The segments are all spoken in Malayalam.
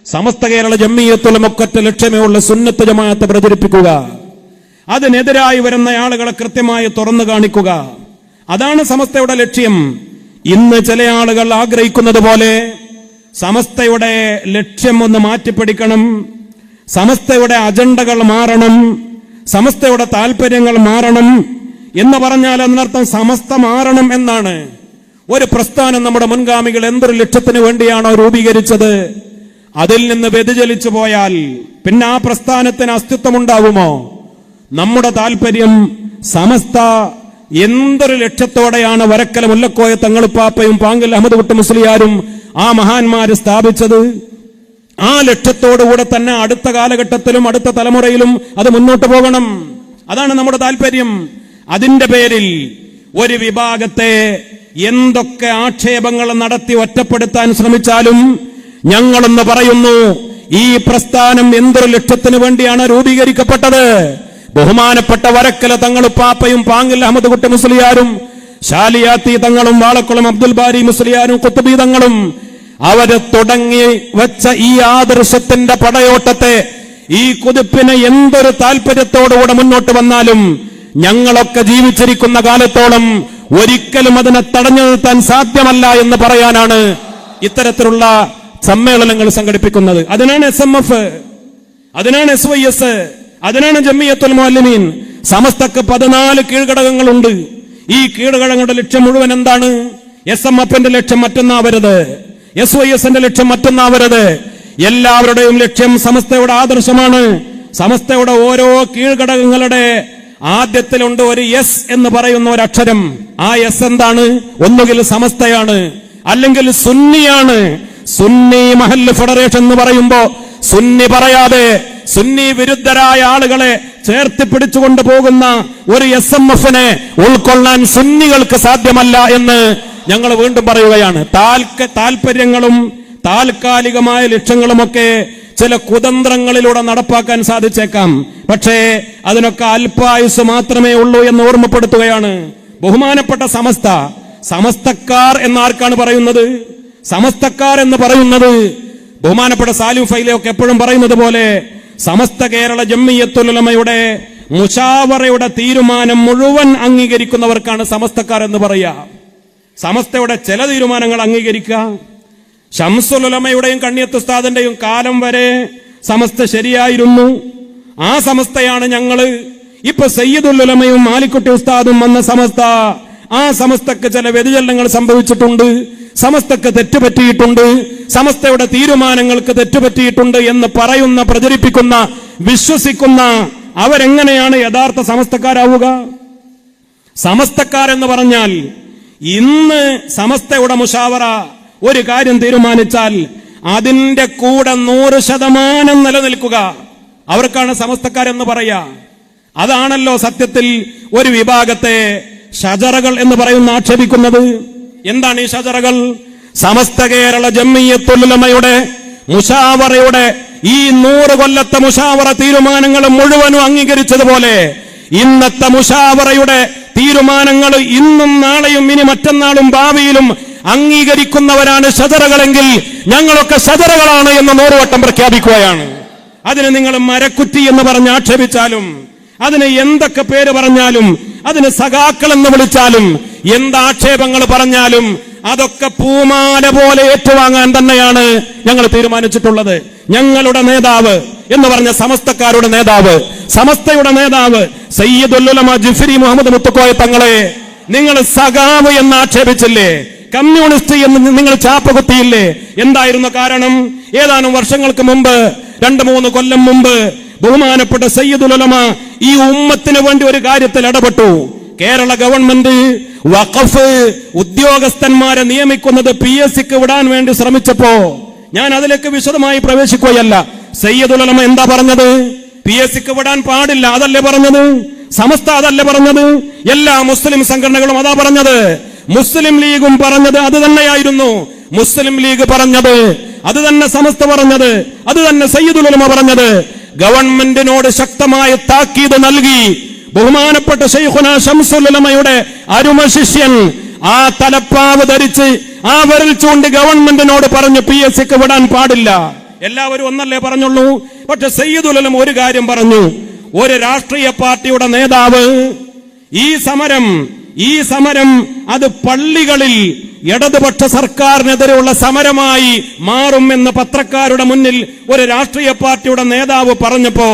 സമസ്ത കേരള ജംഇയ്യത്തുൽ ഒറ്റ ലക്ഷ്യമേ ഉള്ള സുന്നത്ത് ജമാഅത്ത് പ്രചരിപ്പിക്കുക, അതിനെതിരായി വരുന്ന ആളുകളെ കൃത്യമായി തുറന്നു കാണിക്കുക. അതാണ് സമസ്തയുടെ ലക്ഷ്യം. ഇന്ന് ചില ആളുകൾ ആഗ്രഹിക്കുന്നത് പോലെ സമസ്തയുടെ ലക്ഷ്യം ഒന്ന് മാറ്റിപ്പിടിക്കണം, സമസ്തയുടെ അജണ്ടകൾ മാറണം, സമസ്തയുടെ താല്പര്യങ്ങൾ മാറണം എന്ന് പറഞ്ഞാൽ അതിനർത്ഥം സമസ്ത മാറണം എന്നാണ്. ഒരു പ്രസ്ഥാനം നമ്മുടെ മുൻഗാമികൾ എന്തൊരു ലക്ഷ്യത്തിന് വേണ്ടിയാണോ രൂപീകരിച്ചത്, അതിൽ നിന്ന് വ്യതിചലിച്ചു പോയാൽ പിന്നെ ആ പ്രസ്ഥാനത്തിന് അസ്തിത്വമുണ്ടാവുമോ? നമ്മുടെ താല്പര്യം സമസ്ത എന്തൊരു ലക്ഷ്യത്തോടെയാണ് വരക്കല മുല്ലക്കോയ തങ്ങളുപ്പാപ്പയും പാങ്കൽ അഹമ്മദ് കുട്ടി മുസ്ലിയാരും ആ മഹാന്മാര് സ്ഥാപിച്ചത്, ആ ലക്ഷ്യത്തോടുകൂടെ തന്നെ അടുത്ത കാലഘട്ടത്തിലും അടുത്ത തലമുറയിലും അത് മുന്നോട്ട് പോകണം. അതാണ് നമ്മുടെ താല്പര്യം. അതിന്റെ പേരിൽ ഒരു വിഭാഗത്തെ എന്തൊക്കെ ആക്ഷേപങ്ങൾ നടത്തി ഒറ്റപ്പെടുത്താൻ ശ്രമിച്ചാലും ഞങ്ങളെന്ന് പറയുന്നു, ഈ പ്രസ്ഥാനം എന്തൊരു ലക്ഷ്യത്തിന് വേണ്ടിയാണ് രൂപീകരിക്കപ്പെട്ടത്. ബഹുമാനപ്പെട്ട വരക്കല തങ്ങളുപ്പാപ്പയും പാങ്കൽ അഹമ്മദ് കുട്ടി മുസ്ലിയാരും ഷാലിയാത്തി തങ്ങളും വാളക്കുളം അബ്ദുൽ ബാരി മുസ്ലിയാരും ഖുത്ബി തങ്ങളും അവര് തുടങ്ങി വെച്ച ഈ ആദർശത്തിന്റെ പടയോട്ടത്തെ, ഈ കുതിപ്പിനെ എന്തൊരു താല്പര്യത്തോടുകൂടെ മുന്നോട്ട് വന്നാലും ഞങ്ങളൊക്കെ ജീവിച്ചിരിക്കുന്ന കാലത്തോളം ഒരിക്കലും അതിനെ തടഞ്ഞു നിർത്താൻ സാധ്യമല്ല എന്ന് പറയാനാണ് ഇത്തരത്തിലുള്ള സമ്മേളനങ്ങൾ സംഘടിപ്പിക്കുന്നത്. അതിനാണ് SMF, അതിനാണ് SYS, അതിനാണ് ജംഇയ്യത്തുൽ മുഅല്ലിമീൻ. സമസ്തക്ക് 14 കീഴ്ഘടകങ്ങളുണ്ട്. ഈ കീഴ്ഘടകങ്ങളുടെ ലക്ഷ്യം മുഴുവൻ എന്താണ്? SMFന്റെ ലക്ഷ്യം മറ്റൊന്നാവരുത്, SYSന്റെ ലക്ഷ്യം മറ്റൊന്നാവരുത്. എല്ലാവരുടെയും ലക്ഷ്യം സമസ്തയുടെ ആദർശമാണ്. സമസ്തയുടെ ഓരോ കീഴ്ഘടകങ്ങളുടെ ആദ്യത്തിലുണ്ട് ഒരു എസ് എന്ന് പറയുന്ന ഒരു അക്ഷരം. ആ എസ് എന്താണ്? ഒന്നുകിൽ സമസ്തയാണ്, അല്ലെങ്കിൽ സുന്നിയാണ്. സുന്നി മഹല്ല് ഫെഡറേഷൻ എന്ന് പറയുമ്പോ സുന്നി പറയാതെ സുന്നി വിരുദ്ധരായ ആളുകളെ ചേർത്ത് പിടിച്ചുകൊണ്ട് പോകുന്ന ഒരു SMFനെ ഉൾക്കൊള്ളാൻ സുന്നികൾക്ക് സാധ്യമല്ല എന്ന് ഞങ്ങൾ വീണ്ടും പറയുകയാണ്. താൽപര്യങ്ങളും താൽക്കാലികമായ ലക്ഷ്യങ്ങളുമൊക്കെ ചില കുതന്ത്രങ്ങളിലൂടെ നടപ്പാക്കാൻ സാധിച്ചേക്കാം, പക്ഷേ അതിനൊക്കെ അല്പായുസ് മാത്രമേ ഉള്ളൂ എന്ന് ഓർമ്മപ്പെടുത്തുകയാണ്. ബഹുമാനപ്പെട്ട സമസ്തക്കാർ എന്നാർക്കാണ് പറയുന്നത്? സമസ്തക്കാർ എന്ന് പറയുന്നത് ബഹുമാനപ്പെട്ട സാലിം ഫൈലയൊക്കെ എപ്പോഴും പറയുന്നത് പോലെ സമസ്ത കേരള ജംഇയ്യത്തുൽ ഉലമയുടെ മുശാവറയുടെ തീരുമാനം മുഴുവൻ അംഗീകരിക്കുന്നവർക്കാണ് സമസ്തക്കാർ എന്ന് പറയുക. സമസ്തയുടെ ചില തീരുമാനങ്ങൾ അംഗീകരിക്കുക. ശംസുൽ ഉലമയുടെയും കണ്ണിയത്ത് ഉസ്താദിന്റെയും കാലം വരെ സമസ്ത ശരിയായിരുന്നു. ആ സമസ്തയാണ് ഞങ്ങള്. ഇപ്പൊ സയ്യിദുൽ ഉലമയും മാലിക്കുട്ടി ഉസ്താദും വന്ന സമസ്ത, ആ സമസ്തക്ക് ചില വ്യതിചലനങ്ങൾ സംഭവിച്ചിട്ടുണ്ട്, സമസ്തക്ക് തെറ്റുപറ്റിയിട്ടുണ്ട്, സമസ്തയുടെ തീരുമാനങ്ങൾക്ക് തെറ്റുപറ്റിയിട്ടുണ്ട് എന്ന് പറയുന്ന, പ്രചരിപ്പിക്കുന്ന, വിശ്വസിക്കുന്ന അവരെങ്ങനെയാണ് യഥാർത്ഥ സമസ്തക്കാരാവുക? സമസ്തക്കാരെന്ന് പറഞ്ഞാൽ ഇന്ന് സമസ്തയുടെ മുശാവറ ഒരു കാര്യം തീരുമാനിച്ചാൽ അതിന്റെ കൂടെ 100% നിലനിൽക്കുക, അവർക്കാണ് സമസ്തക്കാരെന്ന് പറയാ. അതാണല്ലോ സത്യത്തിൽ ഒരു വിഭാഗത്തെ ഷജറകൾ എന്ന് പറയുന്ന ആക്ഷേപിക്കുന്നത്. എന്താണ് ഈ ഷജറകൾ? സമസ്ത കേരള ജംഇയ്യത്തുൽ ഉലമയുടെ മുശാവറയുടെ ഈ 100 കൊല്ലത്തെ മുശാവറ തീരുമാനങ്ങൾ മുഴുവനും അംഗീകരിച്ചതുപോലെ ഇന്നത്തെ മുശാവറയുടെ തീരുമാനങ്ങൾ ഇന്നും നാളെയും ഇനി മറ്റന്നാളും ഭാവിയിലും അംഗീകരിക്കുന്നവരാണ് ഷജറകളെങ്കിൽ ഞങ്ങളൊക്കെ ഷജറകളാണ് എന്ന് 100 വട്ടം പ്രഖ്യാപിക്കുകയാണ്. അതിന് നിങ്ങൾ മരക്കുറ്റി എന്ന് പറഞ്ഞ് ആക്ഷേപിച്ചാലും, അതിന് എന്തൊക്കെ പേര് പറഞ്ഞാലും, അതിന് സഖാക്കൾ എന്ന് വിളിച്ചാലും, എന്താക്ഷേപങ്ങൾ പറഞ്ഞാലും അതൊക്കെ പൂമാല പോലെ ഏറ്റുവാങ്ങാൻ തന്നെയാണ് ഞങ്ങൾ തീരുമാനിച്ചിട്ടുള്ളത്. ഞങ്ങളുടെ നേതാവ് എന്ന് പറഞ്ഞ സമസ്തക്കാരുടെ നേതാവ്, സമസ്തയുടെ നേതാവ് സയ്യിദുൽ ഉലമ ജിഫ്രി മുഹമ്മദ് മുത്തുക്കോയ തങ്ങളെ നിങ്ങൾ സഖാവ് എന്ന് ആക്ഷേപിച്ചില്ലേ? കമ്മ്യൂണിസ്റ്റ് എന്ന് നിങ്ങൾ ചാപ്പകുത്തിയില്ലേ? എന്തായിരുന്നു കാരണം? ഏതാനും വർഷങ്ങൾക്ക് മുമ്പ്, 2-3 കൊല്ലം മുമ്പ് ബഹുമാനപ്പെട്ട സയ്യിദുൽ ഉലമ ഈ ഉമ്മത്തിന് വേണ്ടി ഒരു കാര്യത്തിൽ ഇടപെട്ടു. കേരള ഗവൺമെന്റ് വഖഫ് ഉദ്യോഗസ്ഥന്മാരെ നിയമിക്കുന്നത് PSCക്ക് വിടാൻ വേണ്ടി ശ്രമിച്ചപ്പോ ഞാൻ അതിലേക്ക് വിശദമായി പ്രവേശിക്കുകയല്ല. സയ്യിദുൽ ഉലമ എന്താ പറഞ്ഞത്? PSCക്ക് വിടാൻ പാടില്ല, അതല്ലേ പറഞ്ഞത്? സമസ്ത അതല്ലേ പറഞ്ഞത്? എല്ലാ മുസ്ലിം സംഘടനകളും അതാ പറഞ്ഞത്. മുസ്ലിം ലീഗും പറഞ്ഞത് അത് തന്നെയായിരുന്നു. മുസ്ലിം ലീഗ് പറഞ്ഞത് അത് തന്നെ, സമസ്ത പറഞ്ഞത് അത് തന്നെ, സയ്യിദുൽ ഉലമ പറഞ്ഞത്. ഗവൺമെന്റിനോട് ശക്തമായ താക്കീത് നൽകി ബഹുമാനപ്പെട്ട ശൈഖുന ശംസുൽ ഉലമയുടെ അരുമ ശിഷ്യൻ ആ തലപ്പാവ് ധരിച്ച് ആ വിരൽ ചൂണ്ടി ഗവൺമെന്റിനോട് പറഞ്ഞു PSCക്ക് വിടാൻ പാടില്ല എല്ലാവരും ഒന്നല്ലേ പറഞ്ഞുള്ളൂ. പക്ഷെ സയ്യിദുൽ ഉലമ ഒരു കാര്യം പറഞ്ഞു. ഒരു രാഷ്ട്രീയ പാർട്ടിയുടെ നേതാവ് ഈ സമരം അത് പള്ളികളിൽ ഇടതുപക്ഷ സർക്കാരിനെതിരെയുള്ള സമരമായി മാറുമെന്ന് പത്രക്കാരുടെ മുന്നിൽ ഒരു രാഷ്ട്രീയ പാർട്ടിയുടെ നേതാവ് പറഞ്ഞപ്പോ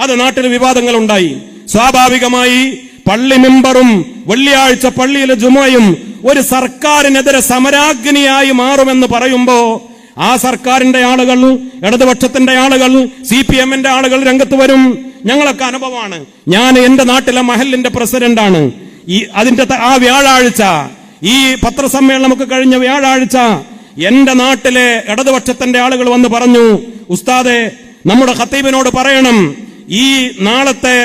അത് നാട്ടിൽ വിവാദങ്ങൾ ഉണ്ടായി. സ്വാഭാവികമായി പള്ളി മെമ്പറും വെള്ളിയാഴ്ച പള്ളിയിലെ ജുമുഅയും ഒരു സർക്കാരിനെതിരെ സമരാഗ്നിയായി മാറുമെന്ന് പറയുമ്പോ ആ സർക്കാരിന്റെ ആളുകൾ, ഇടതുപക്ഷത്തിന്റെ ആളുകൾ, CPM-ന്റെ ആളുകൾ രംഗത്ത് വരും. ഞങ്ങളൊക്കെ അനുഭവമാണ്. ഞാൻ എന്റെ നാട്ടിലെ മഹലിന്റെ പ്രസിഡന്റാണ്. അതിന്റെ ആ വ്യാഴാഴ്ച, ഈ പത്രസമ്മേളനമൊക്കെ കഴിഞ്ഞ വ്യാഴാഴ്ച എന്റെ നാട്ടിലെ ഇടതുപക്ഷത്തിന്റെ ആളുകൾ വന്ന് പറഞ്ഞു, ഉസ്താദെ, നമ്മുടെ ഖത്തീബിനോട് പറയണം, ഈ നാളത്തെ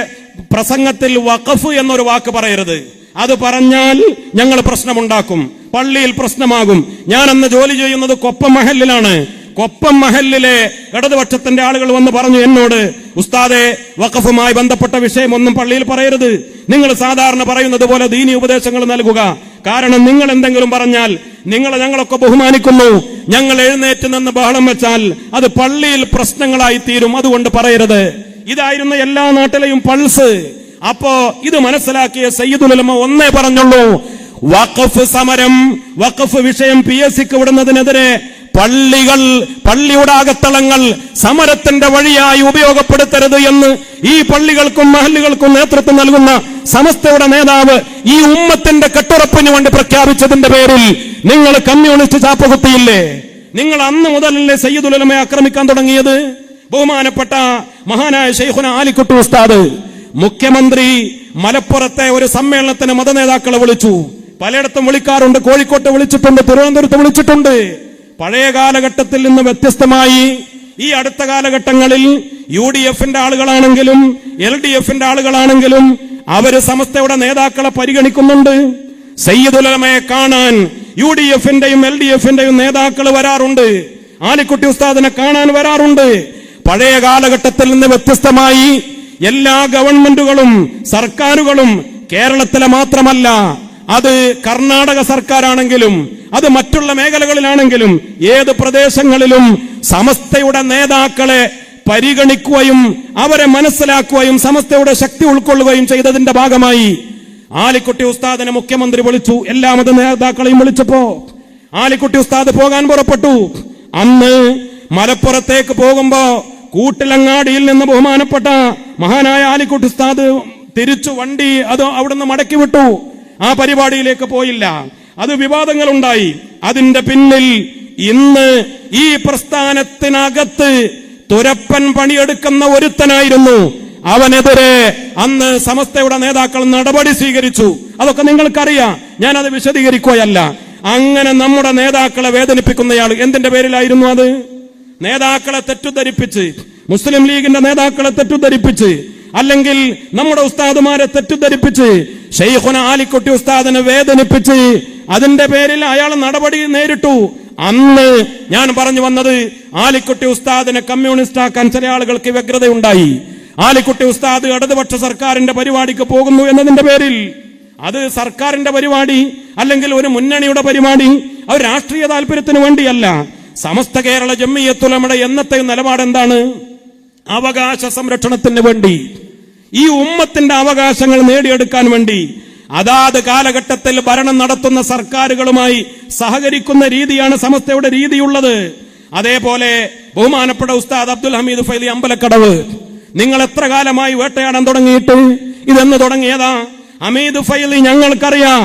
പ്രസംഗത്തിൽ വഖഫ് എന്നൊരു വാക്ക് പറയരുത്. അത് പറഞ്ഞാൽ ഞങ്ങൾ പ്രശ്നമുണ്ടാക്കും, പള്ളിയിൽ പ്രശ്നമാകും. ഞാൻ അന്ന് ജോലി ചെയ്യുന്നത് കൊപ്പം മഹലിലാണ്. കൊപ്പം മഹലിലെ ഇടതുപക്ഷത്തിന്റെ ആളുകൾ വന്ന് പറഞ്ഞു എന്നോട്, ഉസ്താദെ, വഖഫുമായി ബന്ധപ്പെട്ട വിഷയമൊന്നും പള്ളിയിൽ പറയരുത്. നിങ്ങൾ സാധാരണ പറയുന്നത് പോലെ ദീനി ഉപദേശങ്ങൾ നൽകുക. കാരണം നിങ്ങൾ എന്തെങ്കിലും പറഞ്ഞാൽ ഞങ്ങളൊക്കെ ബഹുമാനിക്കുന്നു. ഞങ്ങൾ എഴുന്നേറ്റ് നിന്ന് ബഹളം വെച്ചാൽ അത് പള്ളിയിൽ പ്രശ്നങ്ങളായി തീരും. അതുകൊണ്ട് പറയരുത്. ഇതായിരുന്നു എല്ലാ നാട്ടിലെയും പൾസ്. അപ്പോ ഇത് മനസ്സിലാക്കിയ സയ്യിദുൽ ഉലമ ഒന്നേ പറഞ്ഞുള്ളൂ, വഖഫ് സമരം, വഖഫ് വിഷയം PSCക്ക് വിടുന്നതിനെതിരെ പള്ളിയുടെ അകത്തളങ്ങൾ സമരത്തിന്റെ വഴിയായി ഉപയോഗപ്പെടുത്തരുത് എന്ന് ഈ പള്ളികൾക്കും മഹല്ലുകൾക്കും നേതൃത്വം നൽകുന്ന സമസ്തയുടെ നേതാവ് ഈ ഉമ്മത്തിന്റെ കെട്ടുറപ്പിന് വേണ്ടി പ്രഖ്യാപിച്ചതിന്റെ പേരിൽ നിങ്ങൾ കമ്മ്യൂണിസ്റ്റ് ചാപ്പകുത്തിയില്ലേ? നിങ്ങൾ അന്ന് മുതലല്ലേ സയ്യിദുൽ ഉലമയെ ആക്രമിക്കാൻ തുടങ്ങിയത്? ബഹുമാനപ്പെട്ട മഹാനായ ശൈഖുന ആലിക്കുട്ടി ഉസ്താദ് മുഖ്യമന്ത്രി മലപ്പുറത്തെ ഒരു സമ്മേളനത്തിന് മതനേതാക്കളെ വിളിച്ചു. പലയിടത്തും വിളിക്കാറുണ്ട്. കോഴിക്കോട്ട് വിളിച്ചിട്ടുണ്ട്, തിരുവനന്തപുരത്ത് വിളിച്ചിട്ടുണ്ട്. പഴയ കാലഘട്ടത്തിൽ നിന്ന് വ്യത്യസ്തമായി ഈ അടുത്ത കാലഘട്ടങ്ങളിൽ UDF-ന്റെ ആളുകളാണെങ്കിലും LDF-ന്റെ ആളുകളാണെങ്കിലും അവര് സമസ്തയുടെ നേതാക്കളെ പരിഗണിക്കുന്നുണ്ട്. സയ്യിദുൽ ഉലമയെ കാണാൻ UDF-ന്റെയും LDF-ന്റെയും നേതാക്കൾ വരാറുണ്ട്. ആലിക്കുട്ടി ഉസ്താദിനെ കാണാൻ വരാറുണ്ട്. പഴയ കാലഘട്ടത്തിൽ നിന്ന് വ്യത്യസ്തമായി എല്ലാ ഗവൺമെന്റുകളും സർക്കാരുകളും കേരളത്തിലെ മാത്രമല്ല, അത് കർണാടക സർക്കാരാണെങ്കിലും അത് മറ്റുള്ള മേഖലകളിലാണെങ്കിലും ഏത് പ്രദേശങ്ങളിലും സമസ്തയുടെ നേതാക്കളെ പരിഗണിക്കുകയും അവരെ മനസ്സിലാക്കുകയും സമസ്തയുടെ ശക്തി ഉൾക്കൊള്ളുകയും ചെയ്തതിന്റെ ഭാഗമായി ആലിക്കുട്ടി ഉസ്താദിനെ മുഖ്യമന്ത്രി വിളിച്ചു. എല്ലാ മത നേതാക്കളെയും വിളിച്ചപ്പോ ആലിക്കുട്ടി ഉസ്താദ് പോകാൻ പുറപ്പെട്ടു. അന്ന് മലപ്പുറത്തേക്ക് പോകുമ്പോ കൂട്ടിലങ്ങാടിയിൽ നിന്ന് ബഹുമാനപ്പെട്ട മഹാനായ ആലിക്കുട്ടി ഉസ്താദ് തിരിച്ചു വണ്ടി അവിടുന്ന് മടക്കി വിട്ടു. ആ പരിപാടിയിലേക്ക് പോയില്ല. അത് വിവാദങ്ങളുണ്ടായി. അതിന്റെ പിന്നിൽ ഇന്ന് ഈ പ്രസ്ഥാനത്തിനകത്ത് തുരപ്പൻ പണിയെടുക്കുന്ന ഒരുത്തനായിരുന്നു. അവനെതിരെ അന്ന് സമസ്തയുടെ നേതാക്കൾ നടപടി സ്വീകരിച്ചു. അതൊക്കെ നിങ്ങൾക്കറിയാം, ഞാനത് വിശദീകരിക്കുകയല്ല. അങ്ങനെ നമ്മുടെ നേതാക്കളെ വേദനിപ്പിക്കുന്നയാൾ എന്തിന്റെ പേരിലായിരുന്നു? അത് നേതാക്കളെ തെറ്റിദ്ധരിപ്പിച്ച്, മുസ്ലിം ലീഗിന്റെ നേതാക്കളെ തെറ്റിദ്ധരിപ്പിച്ച്, അല്ലെങ്കിൽ നമ്മുടെ ഉസ്താദുമാരെ തെറ്റിദ്ധരിപ്പിച്ച്, ശൈഖുന ആലിക്കുട്ടി ഉസ്താദിനെ വേദനിപ്പിച്ച് അതിന്റെ പേരിൽ അയാൾ നടപടി നേരിട്ടു. അന്ന് ഞാൻ പറഞ്ഞു വന്നത്, ആലിക്കുട്ടി ഉസ്താദിനെ കമ്മ്യൂണിസ്റ്റ് ആക്കാൻ ചില ആളുകൾക്ക് വ്യഗ്രതയുണ്ടായി. ആലിക്കുട്ടി ഉസ്താദ് ഇടതുപക്ഷ സർക്കാരിന്റെ പരിപാടിക്ക് പോകുന്നു എന്നതിന്റെ പേരിൽ, അത് സർക്കാരിന്റെ പരിപാടി അല്ലെങ്കിൽ ഒരു മുന്നണിയുടെ പരിപാടി, അത് രാഷ്ട്രീയ താല്പര്യത്തിന് വേണ്ടിയല്ല. സമസ്ത കേരള ജംഇയ്യത്തുൽ ഉലമയുടെ എന്നത്തെ നിലപാട് എന്താണ്? അവകാശ സംരക്ഷണത്തിന് വേണ്ടി, ഈ ഉമ്മത്തിന്റെ അവകാശങ്ങൾ നേടിയെടുക്കാൻ വേണ്ടി അതാത് കാലഘട്ടത്തിൽ ഭരണം നടത്തുന്ന സർക്കാരുകളുമായി സഹകരിക്കുന്ന രീതിയാണ് സമസ്തയുടെ രീതിയുള്ളത്. അതേപോലെ ബഹുമാനപ്പെട്ട ഉസ്താദ് അബ്ദുൽ ഹമീദ് ഫൈലി അമ്പലക്കടവ്, നിങ്ങൾ എത്ര കാലമായി വേട്ടയാടാൻ തുടങ്ങിയിട്ട്? ഇതെന്ന് തുടങ്ങിയതാ? ഹമീദ് ഫൈലി ഞങ്ങൾക്കറിയാം,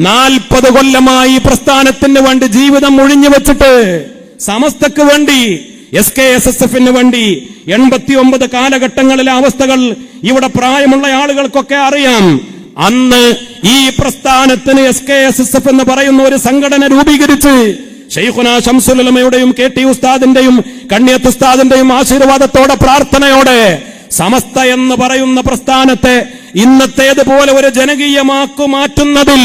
40 കൊല്ലമായി പ്രസ്ഥാനത്തിന് വേണ്ടി ജീവിതം ഒഴിഞ്ഞു വെച്ചിട്ട് സമസ്തക്ക് വേണ്ടി, SKSSF-ന് വേണ്ടി 89 കാലഘട്ടങ്ങളിലെ അവസ്ഥകൾ ഇവിടെ പ്രായമുള്ള ആളുകൾക്കൊക്കെ അറിയാം. അന്ന് ഈ പ്രസ്ഥാനത്തിന് SKSSF എന്ന് പറയുന്ന ഒരു സംഘടന രൂപീകരിച്ച് ശൈഖുന ശംസുൽ ഉലമയുടെയും KT ഉസ്താദിന്റെയും കണ്ണിയത്ത് ഉസ്താദിന്റെയും ആശീർവാദത്തോടെ പ്രാർത്ഥനയോടെ സമസ്ത എന്ന് പറയുന്ന പ്രസ്ഥാനത്തെ ഇന്നത്തേതുപോലെ ഒരു ജനകീയമാക്കു മാറ്റുന്നതിൽ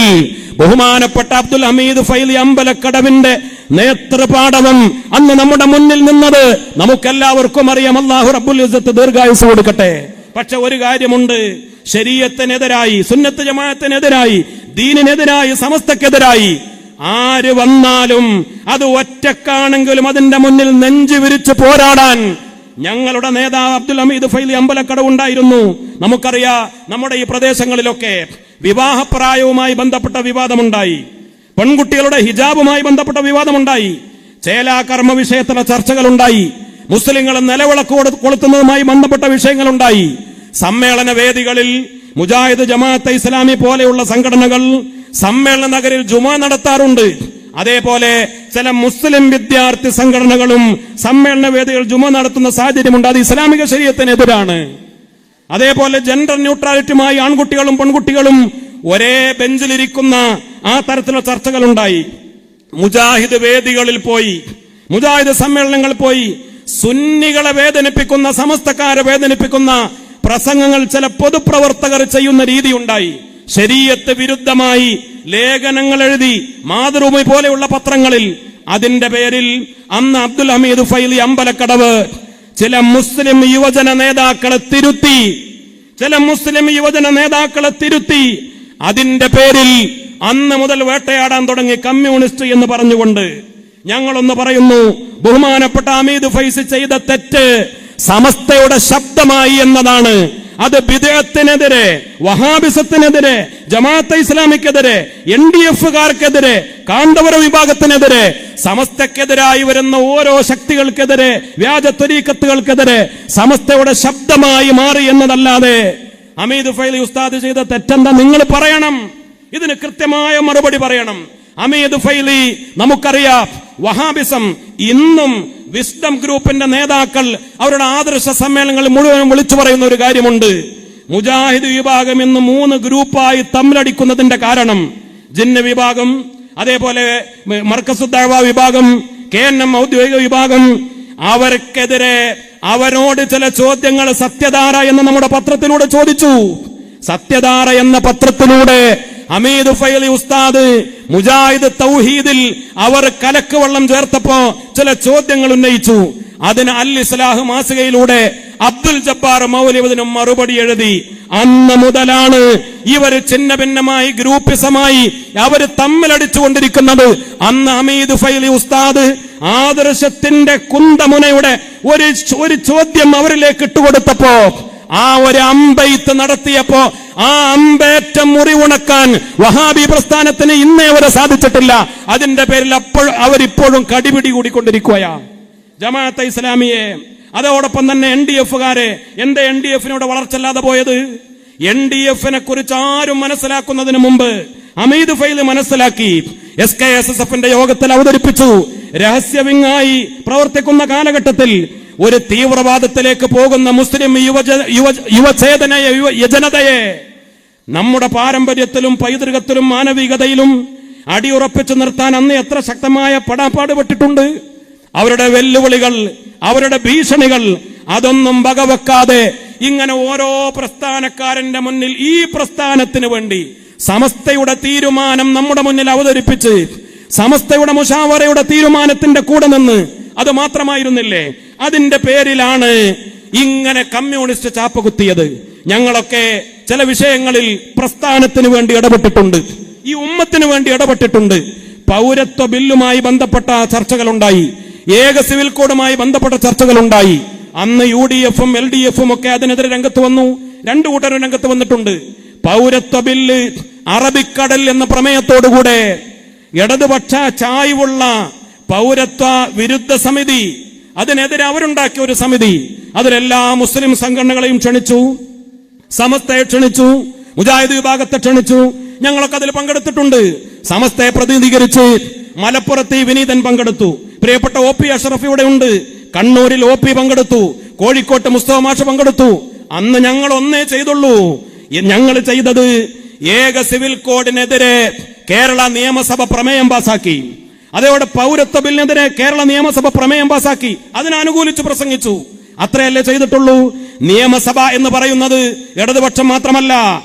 ബഹുമാനപ്പെട്ട അബ്ദുൽ ഹമീദ് ഫൈലി അമ്പലക്കടവിന്റെ നേതൃപാടവം അന്ന് നമ്മുടെ മുന്നിൽ നിന്നത് നമുക്കെല്ലാവർക്കും അറിയാം. അല്ലാഹു റബ്ബുൽ ഇസ്സത്ത് ദീർഘായുസ്സ് കൊടുക്കട്ടെ. പക്ഷെ ഒരു കാര്യമുണ്ട്, ശരീഅത്തിനെതിരായി, സുന്നത്ത് ജമാഅത്തിനെതിരായി, ദീനിനെതിരായി, സമസ്തക്കെതിരായി ആര് വന്നാലും അത് ഒറ്റക്കാണെങ്കിലും അതിന്റെ മുന്നിൽ നെഞ്ചു വിരിച്ച് പോരാടാൻ ഞങ്ങളുടെ നേതാവ് അബ്ദുൽ ഹമീദ് ഫൈലി അമ്പലക്കടവ് ഉണ്ടായിരുന്നു. നമുക്കറിയാം, നമ്മുടെ ഈ പ്രദേശങ്ങളിലൊക്കെ വിവാഹപ്രായവുമായി ബന്ധപ്പെട്ട വിവാദമുണ്ടായി, പെൺകുട്ടികളുടെ ഹിജാബുമായി ബന്ധപ്പെട്ട വിവാദമുണ്ടായി, ചേലാകർമ്മ വിഷയത്തിലെ ചർച്ചകളുണ്ടായി, മുസ്ലിങ്ങൾ നിലവിളക്ക് കൊളുത്തുന്നതുമായി ബന്ധപ്പെട്ട വിഷയങ്ങളുണ്ടായി. സമ്മേളന വേദികളിൽ മുജാഹിദ് ജമാഅത്തെ ഇസ്ലാമി പോലെയുള്ള സംഘടനകൾ സമ്മേളന നഗരിൽ ജുമാ നടത്താറുണ്ട്. അതേപോലെ ചില മുസ്ലിം വിദ്യാർത്ഥി സംഘടനകളും സമ്മേളന വേദികൾ ജുമാ നടത്തുന്ന സാഹചര്യമുണ്ട്. അത് ഇസ്ലാമിക ശരീഅത്തിനെതിരാണ്. അതേപോലെ ജെൻഡർ ന്യൂട്രാലിറ്റിയുമായി ആൺകുട്ടികളും പെൺകുട്ടികളും ഒരേ ബെഞ്ചിലിരിക്കുന്ന ആ തരത്തിലുള്ള ചർച്ചകളുണ്ടായി. മുജാഹിദ് വേദികളിൽ പോയി, മുജാഹിദ് സമ്മേളനങ്ങൾ പോയി സുന്നികളെ വേദനിപ്പിക്കുന്ന, സമസ്തക്കാരെ വേദനിപ്പിക്കുന്ന പ്രസംഗങ്ങൾ ചില പൊതുപ്രവർത്തകർ ചെയ്യുന്ന രീതിയുണ്ടായി. ശരീഅത്ത് വിരുദ്ധമായി ലേഖനങ്ങൾ എഴുതി മാതൃഭൂമി പോലെയുള്ള പത്രങ്ങളിൽ. അതിന്റെ പേരിൽ അന്ന് അബ്ദുൽ ഹമീദ് ഫൈലി അമ്പലക്കടവ് ചില മുസ്ലിം യുവജന നേതാക്കളെ തിരുത്തി. അതിന്റെ പേരിൽ അന്ന് മുതൽ വേട്ടയാടാൻ തുടങ്ങി കമ്മ്യൂണിസ്റ്റ് എന്ന് പറഞ്ഞുകൊണ്ട്. ഞങ്ങളൊന്ന് പറയുന്നു, ബഹുമാനപ്പെട്ട ഹമീദ് ഫൈസി ചെയ്ത തെറ്റ് സമസ്തയുടെ ശബ്ദമായി എന്നതാണ്. അത് ബിദ്അത്തിനെതിരെ, വഹാബിസത്തിനെതിരെ, ജമാഅത്തെ ഇസ്ലാമിക്കെതിരെ, NDF-കാർക്കെതിരെ, കാന്തപുര വിഭാഗത്തിനെതിരെ, സമസ്തക്കെതിരായി വരുന്ന ഓരോ ശക്തികൾക്കെതിരെ, വ്യാജ ത്വരീഖത്തുകൾക്കെതിരെ സമസ്തയുടെ ശബ്ദമായി മാറി എന്നതല്ലാതെ ഹമീദ് ഫൈലി ഉസ്താദ് ചെയ്ത തെറ്റെന്താ നിങ്ങൾ പറയണം. ഇതിന് കൃത്യമായ മറുപടി പറയണം. ഹമീദ് ഫൈലി, നമുക്കറിയാം, വഹാബിസം ഇന്നും വിസ്ഡം ഗ്രൂപ്പിന്റെ നേതാക്കൾ അവരുടെ ആദർശ സമ്മേളനങ്ങൾ മുഴുവൻ വിളിച്ചു പറയുന്ന ഒരു കാര്യമുണ്ട്. മുജാഹിദ് വിഭാഗം ഇന്ന് 3 ഗ്രൂപ്പായി തമ്മിലടിക്കുന്നതിന്റെ കാരണം ജിന്ന് വിഭാഗം, അതേപോലെ മർക്കസുദ്ദഅവ വിഭാഗം, KNM ഔദ്യോഗിക വിഭാഗം, അവർക്കെതിരെ അവരോട് ചില ചോദ്യങ്ങൾ സത്യധാര എന്ന നമ്മുടെ പത്രത്തിലൂടെ ചോദിച്ചു. സത്യധാര എന്ന പത്രത്തിലൂടെ ഹമീദ് ഫൈലി ഉസ്താദ് മുജാഹിദ് തൗഹീദിൽ അവർ കലക്ക് വെള്ളം ചേർത്തപ്പോ ചില ചോദ്യങ്ങൾ ഉന്നയിച്ചു. അതിന് അൽ ഇസ്ലാഹ് മാസികയിലൂടെ അബ്ദുൽ ജബ്ബാർ മൗലവിദിനും മറുപടി എഴുതി. അന്ന് മുതലാണ് ഇവർ ഛിന്ന ഭിന്നമായി, ഗ്രൂപ്പിസമായി അവർ തമ്മിലടിച്ചുകൊണ്ടിരിക്കുന്നത്. അന്ന് ഹമീദ് ഫൈലി ഉസ്താദ് ആദർശത്തിന്റെ കുന്തമുനയുടെ ഒരു ചോദ്യം അവരിലേക്ക് ഇട്ടുകൊടുത്തപ്പോ, ആ ഒരു അമ്പെയ്ത്ത് നടത്തിയപ്പോ ആ അമ്പേറ്റ മുറിവുണക്കാൻ വഹാബി പ്രസ്ഥാനത്തിന് ഇന്നേ വരെ സാധിച്ചിട്ടില്ല. അതിന്റെ പേരിൽ അവരിപ്പോഴും കടിപിടി കൂടിക്കൊണ്ടിരിക്കുകയാണ് ജമാഅത്തെ ഇസ്ലാമിയെ. അതോടൊപ്പം തന്നെ NDF-കാരെ. എന്താ NDF-നോട് വളർച്ചല്ലാതെ പോയത്? NDF-നെ കുറിച്ച് ആരും മനസ്സിലാക്കുന്നതിന് മുമ്പ് ഹമീദ് ഫൈലി മനസ്സിലാക്കി. SKSSF-ന്റെ യോഗത്തിൽ അവതരിപ്പിച്ചു. രഹസ്യവിങ്ങായി പ്രവർത്തിക്കുന്ന കാലഘട്ടത്തിൽ ഒരു തീവ്രവാദത്തിലേക്ക് പോകുന്ന മുസ്ലിം യുവജനതയെ നമ്മുടെ പാരമ്പര്യത്തിലും പൈതൃകത്തിലും മാനവികതയിലും അടിയുറപ്പിച്ചു നിർത്താൻ അന്ന് എത്ര ശക്തമായ പടാപ്പാടുപെട്ടിട്ടുണ്ട്. അവരുടെ വെല്ലുവിളികൾ, അവരുടെ ഭീഷണികൾ, അതൊന്നും വകവെക്കാതെ ഇങ്ങനെ ഓരോ പ്രസ്ഥാനക്കാരന്റെ മുന്നിൽ ഈ പ്രസ്ഥാനത്തിന് വേണ്ടി സമസ്തയുടെ തീരുമാനം നമ്മുടെ മുന്നിൽ അവതരിപ്പിച്ച് സമസ്തയുടെ മുശാവറയുടെ തീരുമാനത്തിന്റെ കൂടെ നിന്ന്, അത് മാത്രമായിരുന്നില്ലേ, അതിന്റെ പേരിലാണ് ഇങ്ങനെ കമ്മ്യൂണിസ്റ്റ് ചാപ്പ കുത്തിയത്. ഞങ്ങളൊക്കെ ചില വിഷയങ്ങളിൽ പ്രസ്ഥാനത്തിന് വേണ്ടി ഇടപെട്ടിട്ടുണ്ട്, ഈ ഉമ്മത്തിന് വേണ്ടി ഇടപെട്ടിട്ടുണ്ട്. പൗരത്വ ബില്ലുമായി ബന്ധപ്പെട്ട ചർച്ചകളുണ്ടായി, ഏക സിവിൽ കോഡുമായി ബന്ധപ്പെട്ട ചർച്ചകളുണ്ടായി. അന്ന് UDF-ഉം LDF-ഉം ഒക്കെ അതിനെതിരെ രംഗത്ത് വന്നു. 2 കൂട്ടരും രംഗത്ത് വന്നിട്ടുണ്ട്. പൗരത്വ ബില്ല് അറബിക്കടൽ എന്ന പ്രമേയത്തോടുകൂടെ ഇടതുപക്ഷ ചായ്വുള്ള പൗരത്വ വിരുദ്ധ സമിതി, അതിനെതിരെ അവരുണ്ടാക്കിയ ഒരു സമിതി, അതിലെല്ലാ മുസ്ലിം സംഘടനകളെയും ക്ഷണിച്ചു, സമസ്തയെ ക്ഷണിച്ചു, മുജാഹിദ് വിഭാഗത്തെ ക്ഷണിച്ചു. ഞങ്ങളൊക്കെ അതിൽ പങ്കെടുത്തിട്ടുണ്ട്. സമസ്തയെ പ്രതിനിധീകരിച്ച് മലപ്പുറത്ത് വിനീതൻ പങ്കെടുത്തു. പ്രിയപ്പെട്ട OP അഷ്റഫ് ഇവിടെ ഉണ്ട്. കണ്ണൂരിൽ OP പങ്കെടുത്തു. കോഴിക്കോട്ട് മുസ്തഫ മാഷ് പങ്കെടുത്തു. അന്ന് ഞങ്ങൾ ഒന്നേ ചെയ്തുള്ളൂ. ഞങ്ങൾ ചെയ്തത് ഏക സിവിൽ കോഡിനെതിരെ കേരള നിയമസഭ പ്രമേയം പാസാക്കി. അതോടെ പൗരത്വ ബില്ലിനെതിരെ കേരള നിയമസഭ പ്രമേയം പാസാക്കി. അതിനനുകൂലിച്ച് പ്രസംഗിച്ചു. അത്രയല്ലേ ചെയ്തിട്ടുള്ളൂ. നിയമസഭ എന്ന് പറയുന്നത് ഇടതുപക്ഷം മാത്രമല്ല,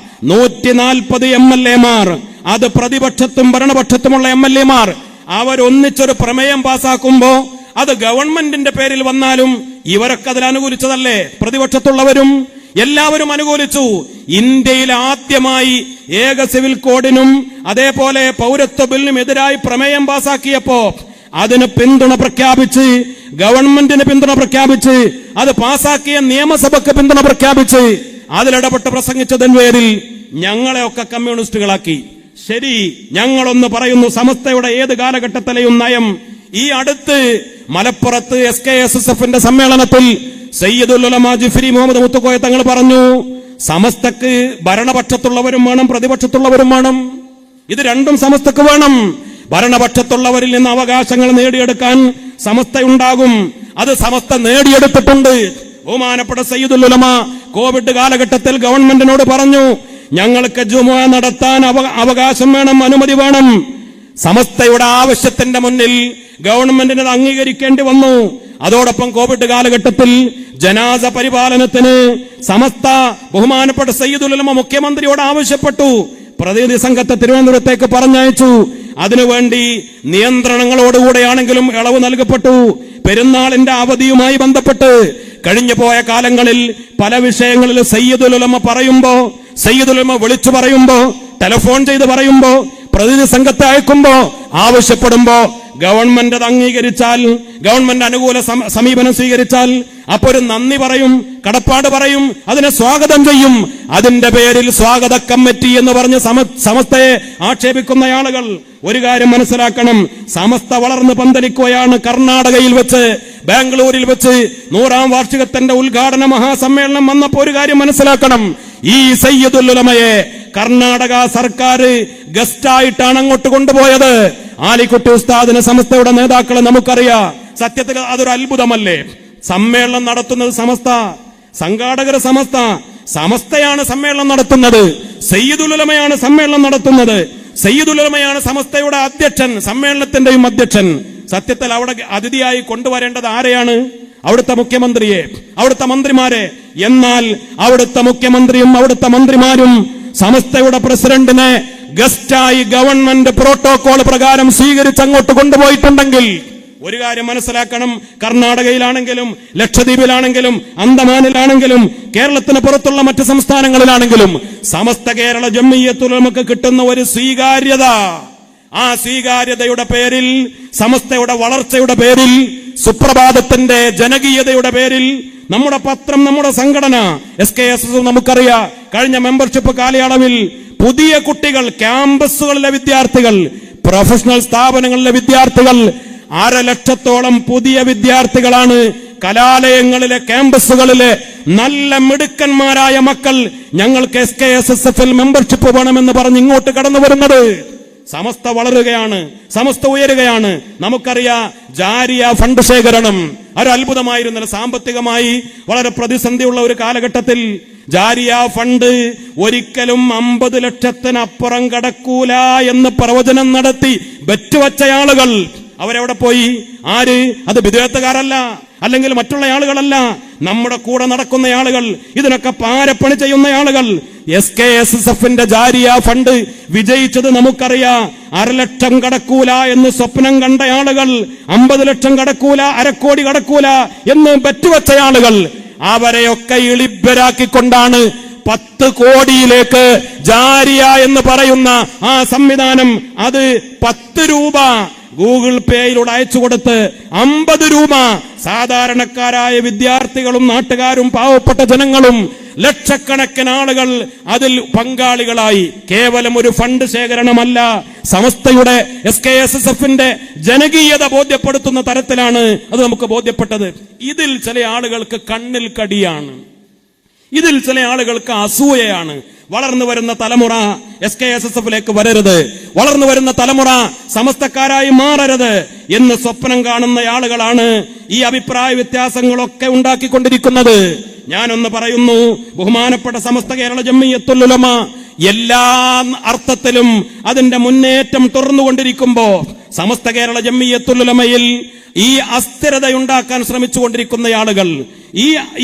140 MLA-മാർ, അത് പ്രതിപക്ഷത്തും ഭരണപക്ഷത്തുമുള്ള MLA-മാർ, അവരൊന്നിച്ചൊരു പ്രമേയം പാസാക്കുമ്പോ അത് ഗവൺമെന്റിന്റെ പേരിൽ വന്നാലും ഇവരൊക്കെ അതിൽ അനുകൂലിച്ചതല്ലേ. പ്രതിപക്ഷത്തുള്ളവരും എല്ലാവരും അനുകൂലിച്ചു. ഇന്ത്യയിൽ ആദ്യമായി ഏക സിവിൽ കോഡിനും അതേപോലെ പൗരത്വ ബില്ലിനും എതിരായി പ്രമേയം പാസാക്കിയപ്പോ അതിന് പിന്തുണ പ്രഖ്യാപിച്ച്, ഗവൺമെന്റിന് പിന്തുണ പ്രഖ്യാപിച്ച്, അത് പാസാക്കിയ നിയമസഭയ്ക്ക് പിന്തുണ പ്രഖ്യാപിച്ച് അതിലിടപെട്ട് പ്രസംഗിച്ചതിന് പേരിൽ ഞങ്ങളെയൊക്കെ കമ്മ്യൂണിസ്റ്റുകളാക്കി. ശരി, ഞങ്ങളൊന്ന് പറയുന്നു, സമസ്തയുടെ ഏത് കാലഘട്ടത്തിലെയും നയം. ഈ അടുത്ത് മലപ്പുറത്ത് SKSSFന്റെ സമ്മേളനത്തിൽ സയ്യിദുൽ ഉലമ ജിഫ്രി മുഹമ്മദ് മുത്തുക്കോയ തങ്ങൾ പറഞ്ഞു, സമസ്തക്ക് ഭരണപക്ഷത്തുള്ളവരും വേണം, പ്രതിപക്ഷത്തുള്ളവരും വേണം. ഇത് രണ്ടും സമസ്തക്ക് വേണം. ഭരണപക്ഷത്തുള്ളവരിൽ നിന്ന് അവകാശങ്ങൾ നേടിയെടുക്കാൻ സമസ്തയുണ്ടാകും. അത് സമസ്ത നേടിയെടുത്തിട്ടുണ്ട്. ബഹുമാനപ്പെട്ട സയ്യിദുൽ ഉലമ കോവിഡ് കാലഘട്ടത്തിൽ ഗവൺമെന്റിനോട് പറഞ്ഞു, ഞങ്ങൾക്ക് ജുമുഅ നടത്താൻ അവകാശം വേണം, അനുമതി വേണം. സമസ്തയുടെ ആവശ്യത്തിന്റെ മുന്നിൽ ഗവൺമെന്റിന് അത് അംഗീകരിക്കേണ്ടി വന്നു. അതോടൊപ്പം കോവിഡ് കാലഘട്ടത്തിൽ ജനാസ പരിപാലനത്തിന് സമസ്ത ബഹുമാനപ്പെട്ട സയ്യിദുൽ ഉലമ മുഖ്യമന്ത്രിയോട് ആവശ്യപ്പെട്ടു. പ്രതിനിധി സംഘത്തെ തിരുവനന്തപുരത്തേക്ക് പറഞ്ഞയച്ചു. അതിനുവേണ്ടി നിയന്ത്രണങ്ങളോടുകൂടെയാണെങ്കിലും ഇളവ് നൽകപ്പെട്ടു. പെരുന്നാളിന്റെ അവധിയുമായി ബന്ധപ്പെട്ട് കഴിഞ്ഞു പോയ കാലങ്ങളിൽ പല വിഷയങ്ങളിൽ സയ്യിദുൽ ഉലമ പറയുമ്പോ, സയ്യിദുൽ ഉലമ വിളിച്ചു പറയുമ്പോ, ടെലിഫോൺ ചെയ്ത് പറയുമ്പോ, പ്രതിനിധി സംഘത്തെ അയക്കുമ്പോ, ആവശ്യപ്പെടുമ്പോ ഗവൺമെന്റ് അത് അംഗീകരിച്ചാൽ, ഗവൺമെന്റ് അനുകൂല സമീപനം സ്വീകരിച്ചാൽ അപ്പൊ ഒരു നന്ദി പറയും, കടപ്പാട് പറയും, അതിനെ സ്വാഗതം ചെയ്യും. അതിന്റെ പേരിൽ സ്വാഗത കമ്മിറ്റി എന്ന് പറഞ്ഞ് സമസ്തയെ ആക്ഷേപിക്കുന്ന ആളുകൾ ഒരു കാര്യം മനസ്സിലാക്കണം. സമസ്ത വളർന്ന് പന്തലിക്കുകയാണ്. കർണാടകയിൽ വെച്ച്, ബാംഗ്ലൂരിൽ വെച്ച് 100ാം വാർഷികത്തിന്റെ ഉദ്ഘാടന മഹാസമ്മേളനം വന്നപ്പോ ഒരു കാര്യം മനസ്സിലാക്കണം. ഈ സയ്യിദുൽ ഉലമയെ കർണാടക സർക്കാർ ഗസ്റ്റായിട്ടാണ് അങ്ങോട്ട് കൊണ്ടുപോയത്. ആലിക്കുട്ടി ഉസ്താദിന് സമസ്തയുടെ നേതാക്കളെ നമുക്കറിയാം. സത്യത്തിൽ അതൊരു അത്ഭുതമല്ലേ? സമ്മേളനം നടത്തുന്നത് സമസ്ത, സംഘാടകർ സമസ്ത, സമസ്തയാണ് സമ്മേളനം നടത്തുന്നത്. സയ്യിദുൽ ഉലമയാണ് സമ്മേളനം നടത്തുന്നത്. സയ്യിദുൽ ഉലമയാണ് സമസ്തയുടെ അധ്യക്ഷൻ, സമ്മേളനത്തിന്റെയും അധ്യക്ഷൻ. സത്യത്തിൽ അവിടെ അതിഥിയായി കൊണ്ടുവരേണ്ടത് ആരെയാണ്? അവിടുത്തെ മുഖ്യമന്ത്രിയെ, അവിടുത്തെ മന്ത്രിമാരെ. എന്നാൽ അവിടുത്തെ മുഖ്യമന്ത്രിയും അവിടുത്തെ മന്ത്രിമാരും സമസ്തയുടെ പ്രസിഡന്റിനെ ഗസ്റ്റായി ഗവൺമെന്റ് പ്രോട്ടോകോൾ പ്രകാരം സ്വീകരിച്ച് അങ്ങോട്ട് കൊണ്ടുപോയിട്ടുണ്ടെങ്കിൽ ഒരു കാര്യം മനസ്സിലാക്കണം. കർണാടകയിലാണെങ്കിലും ലക്ഷദ്വീപിലാണെങ്കിലും അന്തമാനിലാണെങ്കിലും കേരളത്തിന് പുറത്തുള്ള മറ്റ് സംസ്ഥാനങ്ങളിലാണെങ്കിലും സമസ്ത കേരള ജംഇയ്യത്തുൽ ഉലമക്ക് കിട്ടുന്ന ഒരു സ്വീകാര്യത, ആ സ്വീകാര്യതയുടെ പേരിൽ, സമസ്തയുടെ വളർച്ചയുടെ പേരിൽ, സുപ്രഭാതത്തിന്റെ ജനകീയതയുടെ പേരിൽ നമ്മുടെ പത്രം, നമ്മുടെ സംഘടന SKSS നമുക്കറിയാം. കഴിഞ്ഞ മെമ്പർഷിപ്പ് കാലയളവിൽ പുതിയ കുട്ടികൾ, ക്യാമ്പസുകളിലെ വിദ്യാർത്ഥികൾ, പ്രൊഫഷണൽ സ്ഥാപനങ്ങളിലെ വിദ്യാർത്ഥികൾ, 1.5 ലക്ഷത്തോളം പുതിയ വിദ്യാർത്ഥികളാണ് കലാലയങ്ങളിലെ, ക്യാമ്പസുകളിലെ നല്ല മിടുക്കന്മാരായ മക്കൾ ഞങ്ങൾക്ക് SKSSFൽ മെമ്പർഷിപ്പ് വേണമെന്ന് പറഞ്ഞ് ഇങ്ങോട്ട് കടന്നു വരുന്നത്. സമസ്ത വളരുകയാണ്, സമസ്ത ഉയരുകയാണ്. നമുക്കറിയാം, ജാരിയ ഫണ്ട് ശേഖരണം ഒരു അത്ഭുതമായിരുന്നില്ല. സാമ്പത്തികമായി വളരെ പ്രതിസന്ധിയുള്ള ഒരു കാലഘട്ടത്തിൽ ജാരിയ ഫണ്ട് ഒരിക്കലും 50 ലക്ഷത്തിനപ്പുറം കടക്കൂല എന്ന് പ്രവചനം നടത്തി ബെറ്റുവച്ച ആളുകൾ അവരെവിടെ പോയി? ആര്? അത് വിദേഹത്തുകാരല്ല, അല്ലെങ്കിൽ മറ്റുള്ള ആളുകളല്ല, നമ്മുടെ കൂടെ നടക്കുന്ന ആളുകൾ, ഇതിനൊക്കെ പാരപ്പണി ചെയ്യുന്ന ആളുകൾ. SKSSFന്റെ ജാരിയ ഫണ്ട് വിജയിച്ചത് നമുക്കറിയാം. 1/2 ലക്ഷം കടക്കൂല എന്ന് സ്വപ്നം കണ്ട ആളുകൾ, 50 ലക്ഷം കടക്കൂല, 1/2 കോടി കടക്കൂല എന്ന് ബെറ്റുവച്ച ആളുകൾ, അവരെയൊക്കെ ഇളിഭ്യരാക്കിക്കൊണ്ടാണ് 10 കോടിയിലേക്ക് ജാരിയ എന്ന് പറയുന്ന ആ സംവിധാനം, അത് 10 രൂപ ഗൂഗിൾ പേയിലൂടെ അയച്ചു കൊടുത്ത് 50 രൂപ സാധാരണക്കാരായ വിദ്യാർത്ഥികളും നാട്ടുകാരും പാവപ്പെട്ട ജനങ്ങളും ലക്ഷക്കണക്കിന് ആളുകൾ അതിൽ പങ്കാളികളായി. കേവലം ഒരു ഫണ്ട് ശേഖരണമല്ല, സമസ്തയുടെ SKSSFന്റെ ജനകീയത ബോധ്യപ്പെടുത്തുന്ന തരത്തിലാണ് അത് നമുക്ക് ബോധ്യപ്പെട്ടത്. ഇതിൽ ചില ആളുകൾക്ക് കണ്ണിൽ കടിയാണ്, ഇതിൽ ചില ആളുകൾക്ക് അസൂയയാണ്. വളർന്നു വരുന്ന തലമുറ SKSSFലേക്ക് വരരുത്, വളർന്നു വരുന്ന തലമുറ സമസ്തക്കാരായി മാറരുത് എന്ന് സ്വപ്നം കാണുന്ന ആളുകളാണ് ഈ അഭിപ്രായ വ്യത്യാസങ്ങളൊക്കെ ഉണ്ടാക്കിക്കൊണ്ടിരിക്കുന്നത്. ഞാനൊന്ന് പറയുന്നു, ബഹുമാനപ്പെട്ട സമസ്ത കേരള ജംഇയ്യത്തുൽ ഉലമ എല്ലാ അർത്ഥത്തിലും അതിന്റെ മുന്നേറ്റം തുറന്നുകൊണ്ടിരിക്കുമ്പോ സമസ്ത കേരള ജംഇയ്യത്തുൽ ഉലമയിൽ ഈ അസ്ഥിരതയുണ്ടാക്കാൻ ശ്രമിച്ചുകൊണ്ടിരിക്കുന്ന ആളുകൾ,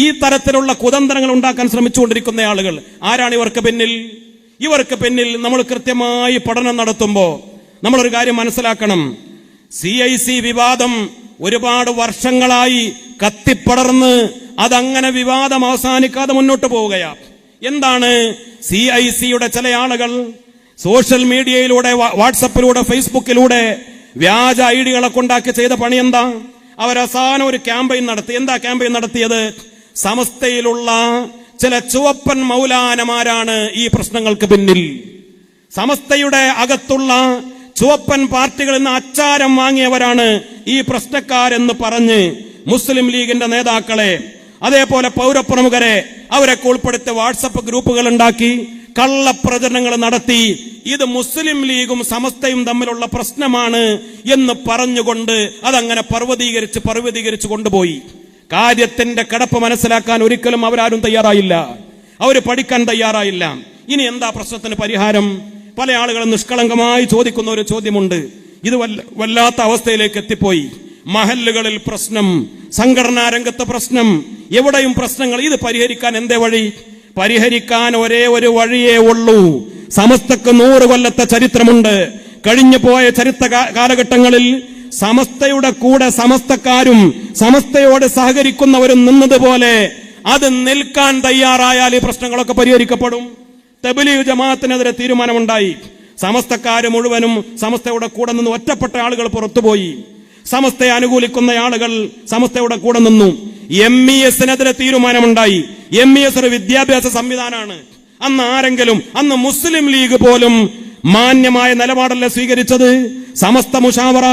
ഈ തരത്തിലുള്ള കുതന്ത്രങ്ങൾ ഉണ്ടാക്കാൻ ശ്രമിച്ചുകൊണ്ടിരിക്കുന്ന ആളുകൾ ആരാണ് ഇവർക്ക് പിന്നിൽ? ഇവർക്ക് പിന്നിൽ നമ്മൾ കൃത്യമായി പഠനം നടത്തുമ്പോ നമ്മളൊരു കാര്യം മനസ്സിലാക്കണം. CIC വിവാദം ഒരുപാട് വർഷങ്ങളായി കത്തിപ്പടർന്ന് അതങ്ങനെ വിവാദം അവസാനിക്കാതെ മുന്നോട്ട് പോവുകയാണ്. എന്താണ് CIC-യുടെ ചില ആളുകൾ സോഷ്യൽ മീഡിയയിലൂടെ, വാട്സപ്പിലൂടെ, ഫേസ്ബുക്കിലൂടെ വ്യാജ ഐഡികളൊക്കെ ഉണ്ടാക്കി ചെയ്ത പണി എന്താ? അവരവസാനം ഒരു ക്യാമ്പയിൻ നടത്തി. എന്താ ക്യാമ്പയിൻ നടത്തിയത്? സമസ്തയിലുള്ള ചില ചുവപ്പൻ മൗലാനമാരാണ് ഈ പ്രശ്നങ്ങൾക്ക് പിന്നിൽ. സമസ്തയുടെ അകത്തുള്ള ചുവപ്പൻ പാർട്ടികളിൽ നിന്ന് അച്ചാരം വാങ്ങിയവരാണ് ഈ പ്രശ്നക്കാരെന്ന് പറഞ്ഞ് മുസ്ലിം ലീഗിന്റെ നേതാക്കളെ, അതേപോലെ പൗരപ്രമുഖരെ അവരൊക്കെ ഉൾപ്പെടുത്തി വാട്സപ്പ് ഗ്രൂപ്പുകൾ ഉണ്ടാക്കി കള്ളപ്രചരണങ്ങൾ നടത്തി. ഇത് മുസ്ലിം ലീഗും സമസ്തയും തമ്മിലുള്ള പ്രശ്നമാണ് എന്ന് പറഞ്ഞുകൊണ്ട് അതങ്ങനെ പർവ്വതീകരിച്ച് കൊണ്ടുപോയി. കാര്യത്തിന്റെ കിടപ്പ് മനസ്സിലാക്കാൻ ഒരിക്കലും അവരാരും തയ്യാറായില്ല. അവർ പഠിക്കാൻ തയ്യാറായില്ല. ഇനി എന്താ പ്രശ്നത്തിന് പരിഹാരം? പല ആളുകളും നിഷ്കളങ്കമായി ചോദിക്കുന്ന ഒരു ചോദ്യമുണ്ട്. ഇത് വല്ലാത്ത അവസ്ഥയിലേക്ക് എത്തിപ്പോയി. മഹല്ലുകളിൽ പ്രശ്നം, സംഘടനാ രംഗത്ത് പ്രശ്നം, എവിടെയും പ്രശ്നങ്ങൾ. ഇത് പരിഹരിക്കാൻ എന്തേ വഴി? പരിഹരിക്കാൻ ഒരേ ഒരു വഴിയേ ഉള്ളൂ. സമസ്തക്ക് 100 കൊല്ലത്തെ ചരിത്രമുണ്ട്. കഴിഞ്ഞു പോയ ചരിത്ര കാലഘട്ടങ്ങളിൽ സമസ്തയുടെ കൂടെ സമസ്തക്കാരും സമസ്തയോട് സഹകരിക്കുന്നവരും നിന്നതുപോലെ അത് നിൽക്കാൻ തയ്യാറായാൽ ഈ പ്രശ്നങ്ങളൊക്കെ പരിഹരിക്കപ്പെടും. തബ്ലീഗ് ജമാഅത്തിനെതിരെ തീരുമാനമുണ്ടായി. സമസ്തക്കാര് മുഴുവനും സമസ്തയുടെ കൂടെ നിന്ന് ഒറ്റപ്പെട്ട ആളുകൾ പുറത്തുപോയി. സമസ്തയെ അനുകൂലിക്കുന്ന ആളുകൾ സമസ്തയുടെ കൂടെ നിന്നു. MES-നെതിരെ തീരുമാനമുണ്ടായി. MES ഒരു വിദ്യാഭ്യാസ സംവിധാനമാണ്. അന്ന് മുസ്ലിം ലീഗ് പോലും മാന്യമായ നിലപാടല്ല സ്വീകരിച്ചത്. സമസ്ത മുഷാവറ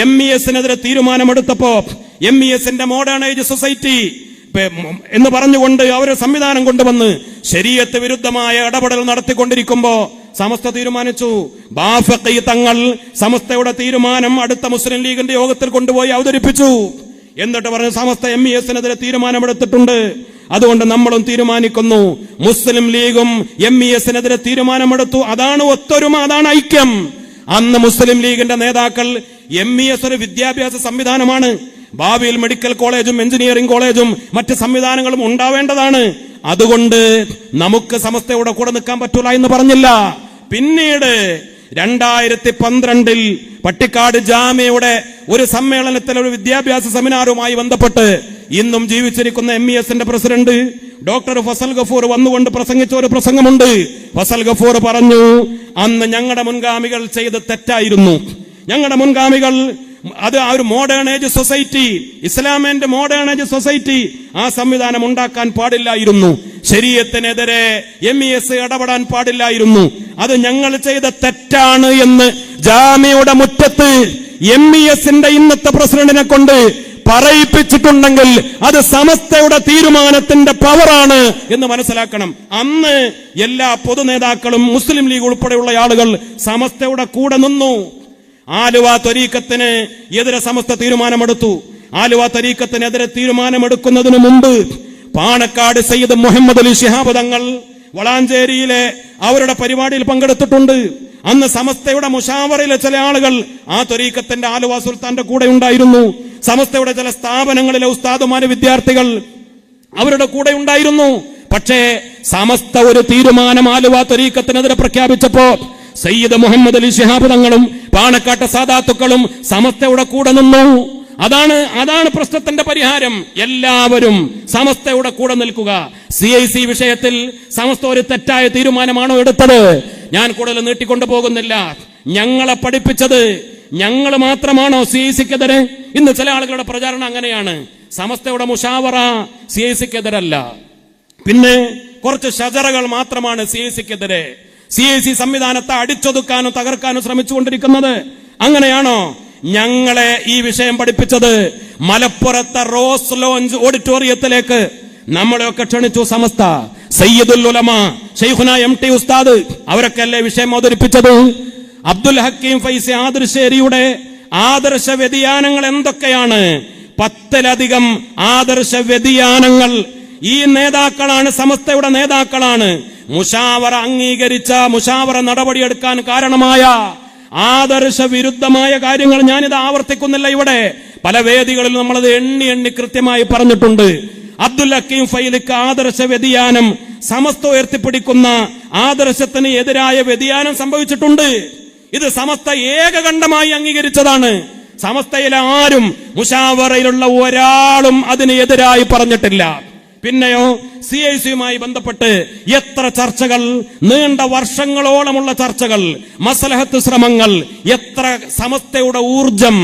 MES-നെതിരെ തീരുമാനമെടുത്തപ്പോ MES-ന്റെ മോഡേൺ ഏജ് സൊസൈറ്റി എന്ന് പറഞ്ഞുകൊണ്ട് അവർ സംവിധാനം കൊണ്ടുവന്ന് ശരീഅത്ത് വിരുദ്ധമായ ഇടപെടൽ നടത്തിക്കൊണ്ടിരിക്കുമ്പോ സമസ്ത തീരുമാനിച്ചു. ബാഫഖി തങ്ങൾ സമസ്തയുടെ തീരുമാനം അടുത്ത മുസ്ലിം ലീഗിന്റെ യോഗത്തിൽ കൊണ്ടുപോയി അവതരിപ്പിച്ചു. എന്നിട്ട് പറഞ്ഞു സമസ്ത MES-നെതിരെ തീരുമാനമെടുത്തിട്ടുണ്ട്, അതുകൊണ്ട് നമ്മളും തീരുമാനിക്കുന്നു. മുസ്ലിം ലീഗും MES-നെതിരെ തീരുമാനമെടുത്തു. അതാണ് ഒത്തൊരുമ, അതാണ് ഐക്യം. അന്ന് മുസ്ലിം ലീഗിന്റെ നേതാക്കൾ MES ഒരു വിദ്യാഭ്യാസ സംവിധാനമാണ്, ഭാവിയിൽ മെഡിക്കൽ കോളേജും എഞ്ചിനീയറിംഗ് കോളേജും മറ്റ് സംവിധാനങ്ങളും ഉണ്ടാവേണ്ടതാണ്, അതുകൊണ്ട് നമുക്ക് സമസ്തയുടെ കൂടെ നിൽക്കാൻ പറ്റൂല എന്ന് പറഞ്ഞില്ല. പിന്നീട് 2012 പട്ടിക്കാട് ജാമ്യയുടെ ഒരു സമ്മേളനത്തിൽ ഒരു വിദ്യാഭ്യാസ സെമിനാറുമായി ബന്ധപ്പെട്ട് ഇന്നും ജീവിച്ചിരിക്കുന്ന MES-ന്റെ പ്രസിഡന്റ് ഡോക്ടർ ഫസൽ ഗഫൂർ വന്നുകൊണ്ട് പ്രസംഗിച്ച ഒരു പ്രസംഗമുണ്ട്. ഫസൽ ഗഫൂർ പറഞ്ഞു, അന്ന് ഞങ്ങളുടെ മുൻഗാമികൾ ചെയ്ത് തെറ്റായിരുന്നു. ഞങ്ങളുടെ മുൻഗാമികൾ അത് ആ ഒരു മോഡേൺ ഏജ് സൊസൈറ്റി, ഇസ്ലാമിന്റെ മോഡേൺ ഏജ് സൊസൈറ്റി, ആ സംവിധാനം ഉണ്ടാക്കാൻ പാടില്ലായിരുന്നു. ശരീഅത്തിനെതിരെ MES ഇടപെടാൻ പാടില്ലായിരുന്നു. അത് ഞങ്ങൾ ചെയ്ത തെറ്റാണ് എന്ന് ജാമ്യയുടെ മുറ്റത്ത് MES-ന്റെ ഇന്നത്തെ പ്രസിഡന്റിനെ കൊണ്ട് പറയിപ്പിച്ചിട്ടുണ്ടെങ്കിൽ അത് സമസ്തയുടെ തീരുമാനത്തിന്റെ പവറാണ് എന്ന് മനസ്സിലാക്കണം. അന്ന് എല്ലാ പൊതുനേതാക്കളും മുസ്ലിം ലീഗ് ഉൾപ്പെടെയുള്ള ആളുകൾ സമസ്തയുടെ കൂടെ നിന്നു. ആലുവ ത്വരീഖത്തിന് എതിരെ സമസ്ത തീരുമാനമെടുത്തു. ആലുവ ത്വരീഖത്തിനെതിരെ തീരുമാനമെടുക്കുന്നതിന് മുമ്പ് പാണക്കാട് സയ്യിദ് മുഹമ്മദ് അലി ശിഹാബ് തങ്ങൾ വളാഞ്ചേരിയിലെ അവരുടെ പരിപാടിയിൽ പങ്കെടുത്തിട്ടുണ്ട്. അന്ന് സമസ്തയുടെ മുഷാവറയിലെ ചില ആളുകൾ ആ ത്വരീഖത്തിന്റെ ആലുവ സുൽത്താന്റെ കൂടെ ഉണ്ടായിരുന്നു. സമസ്തയുടെ ചില സ്ഥാപനങ്ങളിലെ ഉസ്താദുമാര്, വിദ്യാർത്ഥികൾ അവരുടെ കൂടെ ഉണ്ടായിരുന്നു. പക്ഷേ സമസ്ത ഒരു തീരുമാനം ആലുവ ത്വരീഖത്തിനെതിരെ പ്രഖ്യാപിച്ചപ്പോ സയ്യിദ് മുഹമ്മദ് അലി ശിഹാബ് തങ്ങളും പാണക്കാട്ടെ സാദാത്തുക്കളും സമസ്തയുടെ കൂടെ നിന്നു. അതാണ് പ്രശ്നത്തിന്റെ പരിഹാരം. എല്ലാവരും സമസ്തയുടെ കൂടെ നിൽക്കുക. CIC വിഷയത്തിൽ സമസ്ത ഒരു തെറ്റായ തീരുമാനമാണോ എടുത്തത്? ഞാൻ കൂടുതൽ നീട്ടിക്കൊണ്ടു പോകുന്നില്ല. ഞങ്ങളെ പഠിപ്പിച്ചത് ഞങ്ങൾ മാത്രമാണോ CIC-ക്കെതിരെ? ഇന്ന് ചില ആളുകളുടെ പ്രചാരണം അങ്ങനെയാണ്. സമസ്തയുടെ മുഷാവറ CIC-ക്കെതിരല്ല, പിന്നെ കുറച്ച് ഷജറകൾ മാത്രമാണ് CIC-ക്കെതിരെ. CIC സംവിധാനത്തെ അടിച്ചൊതുക്കാനും തകർക്കാനും ശ്രമിച്ചുകൊണ്ടിരിക്കുന്നത്. അങ്ങനെയാണോ? ഞങ്ങളെ ഈ വിഷയം പഠിപ്പിച്ചത് മലപ്പുറത്തെ റോസ് ലോഞ്ച് ഓഡിറ്റോറിയത്തിലേക്ക് നമ്മളെയൊക്കെ ക്ഷണിച്ചു സമസ്ത. സയ്യിദുൽ ഉലമ ശൈഖുന MT ഉസ്താദ് അവരൊക്കെ അല്ലേ വിഷയം അവതരിപ്പിച്ചത്. അബ്ദുൽ ഹക്കീം ഫൈസി ആദർശേരിയുടെ ആദർശ വ്യതിയാനങ്ങൾ എന്തൊക്കെയാണ്? 10ലധികം ആദർശ വ്യതിയാനങ്ങൾ ഈ നേതാക്കളാണ്, സമസ്തയുടെ നേതാക്കളാണ് മുഷാവറ അംഗീകരിച്ച, മുഷാവറ നടപടിയെടുക്കാൻ കാരണമായ ആദർശ വിരുദ്ധമായ കാര്യങ്ങൾ ഞാനിത് ആവർത്തിക്കുന്നില്ല. ഇവിടെ പല വേദികളിൽ നമ്മളത് എണ്ണി കൃത്യമായി പറഞ്ഞിട്ടുണ്ട്. അബ്ദുൽ ഹക്കീം ഫൈലിക്ക് ആദർശ വ്യതിയാനം, സമസ്ത ഉയർത്തിപ്പിടിക്കുന്ന ആദർശത്തിന് എതിരായ വ്യതിയാനം സംഭവിച്ചിട്ടുണ്ട്. ഇത് സമസ്ത ഏകകണ്ഠമായി അംഗീകരിച്ചതാണ്. സമസ്തയിലെ ആരും മുശാവറയിലുള്ള ഒരാളും അതിന് എതിരായി പറഞ്ഞിട്ടില്ല. പിന്നെയോ CIC-യുമായി ബന്ധപ്പെട്ട് എത്ര ചർച്ചകൾ, നീണ്ട വർഷങ്ങളോളമുള്ള ചർച്ചകൾ, മസ്ലഹത്ത് ശ്രമങ്ങൾ, എത്ര സമസ്തയുടെ ഊർജം,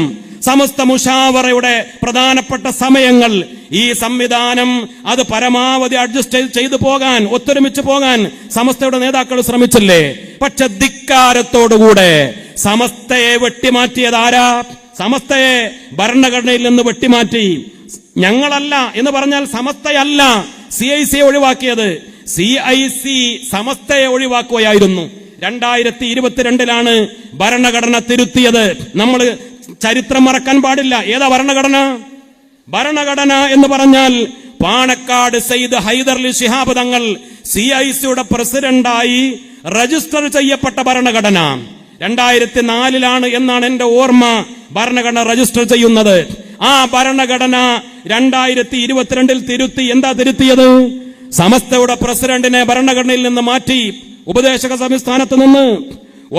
സമസ്ത മുശാവറയുടെ പ്രധാനപ്പെട്ട സമയങ്ങൾ, ഈ സംവിധാനം അത് പരമാവധി അഡ്ജസ്റ്റ് ചെയ്തു പോകാൻ, ഒത്തൊരുമിച്ച് പോകാൻ സമസ്തയുടെ നേതാക്കൾ ശ്രമിച്ചില്ലേ? പക്ഷെ ധിക്കാരത്തോടുകൂടെ സമസ്തയെ വെട്ടിമാറ്റിയത് ആരാ? സമസ്തയെ ഭരണഘടനയിൽ നിന്ന് വെട്ടിമാറ്റി. ഞങ്ങളല്ല എന്ന് പറഞ്ഞാൽ സമസ്തയല്ല CIC ഒഴിവാക്കിയത്. CIC സമസ്തയെ ഒഴിവാക്കുകയായിരുന്നു. 2022 ഭരണഘടന തിരുത്തിയത്. നമ്മൾ ചരിത്രം മറക്കാൻ പാടില്ല. ഏതാ ഭരണഘടന? ഭരണഘടന എന്ന് പറഞ്ഞാൽ പാണക്കാട് സയ്യിദ് ഹൈദർലി ശിഹാബ് തങ്ങൾ CIC-യുടെ പ്രസിഡന്റായി രജിസ്റ്റർ ചെയ്യപ്പെട്ട ഭരണഘടന 2004 എന്നാണ് എന്റെ ഓർമ്മ. ഭരണഘടന രജിസ്റ്റർ ചെയ്യുന്നത്. ആ ഭരണഘടന 2022 തിരുത്തി. എന്താ തിരുത്തിയത്? സമസ്തയുടെ പ്രസിഡന്റിനെ ഭരണഘടനയിൽ നിന്ന് മാറ്റി, ഉപദേശക സംസ്ഥാനത്ത് നിന്ന്.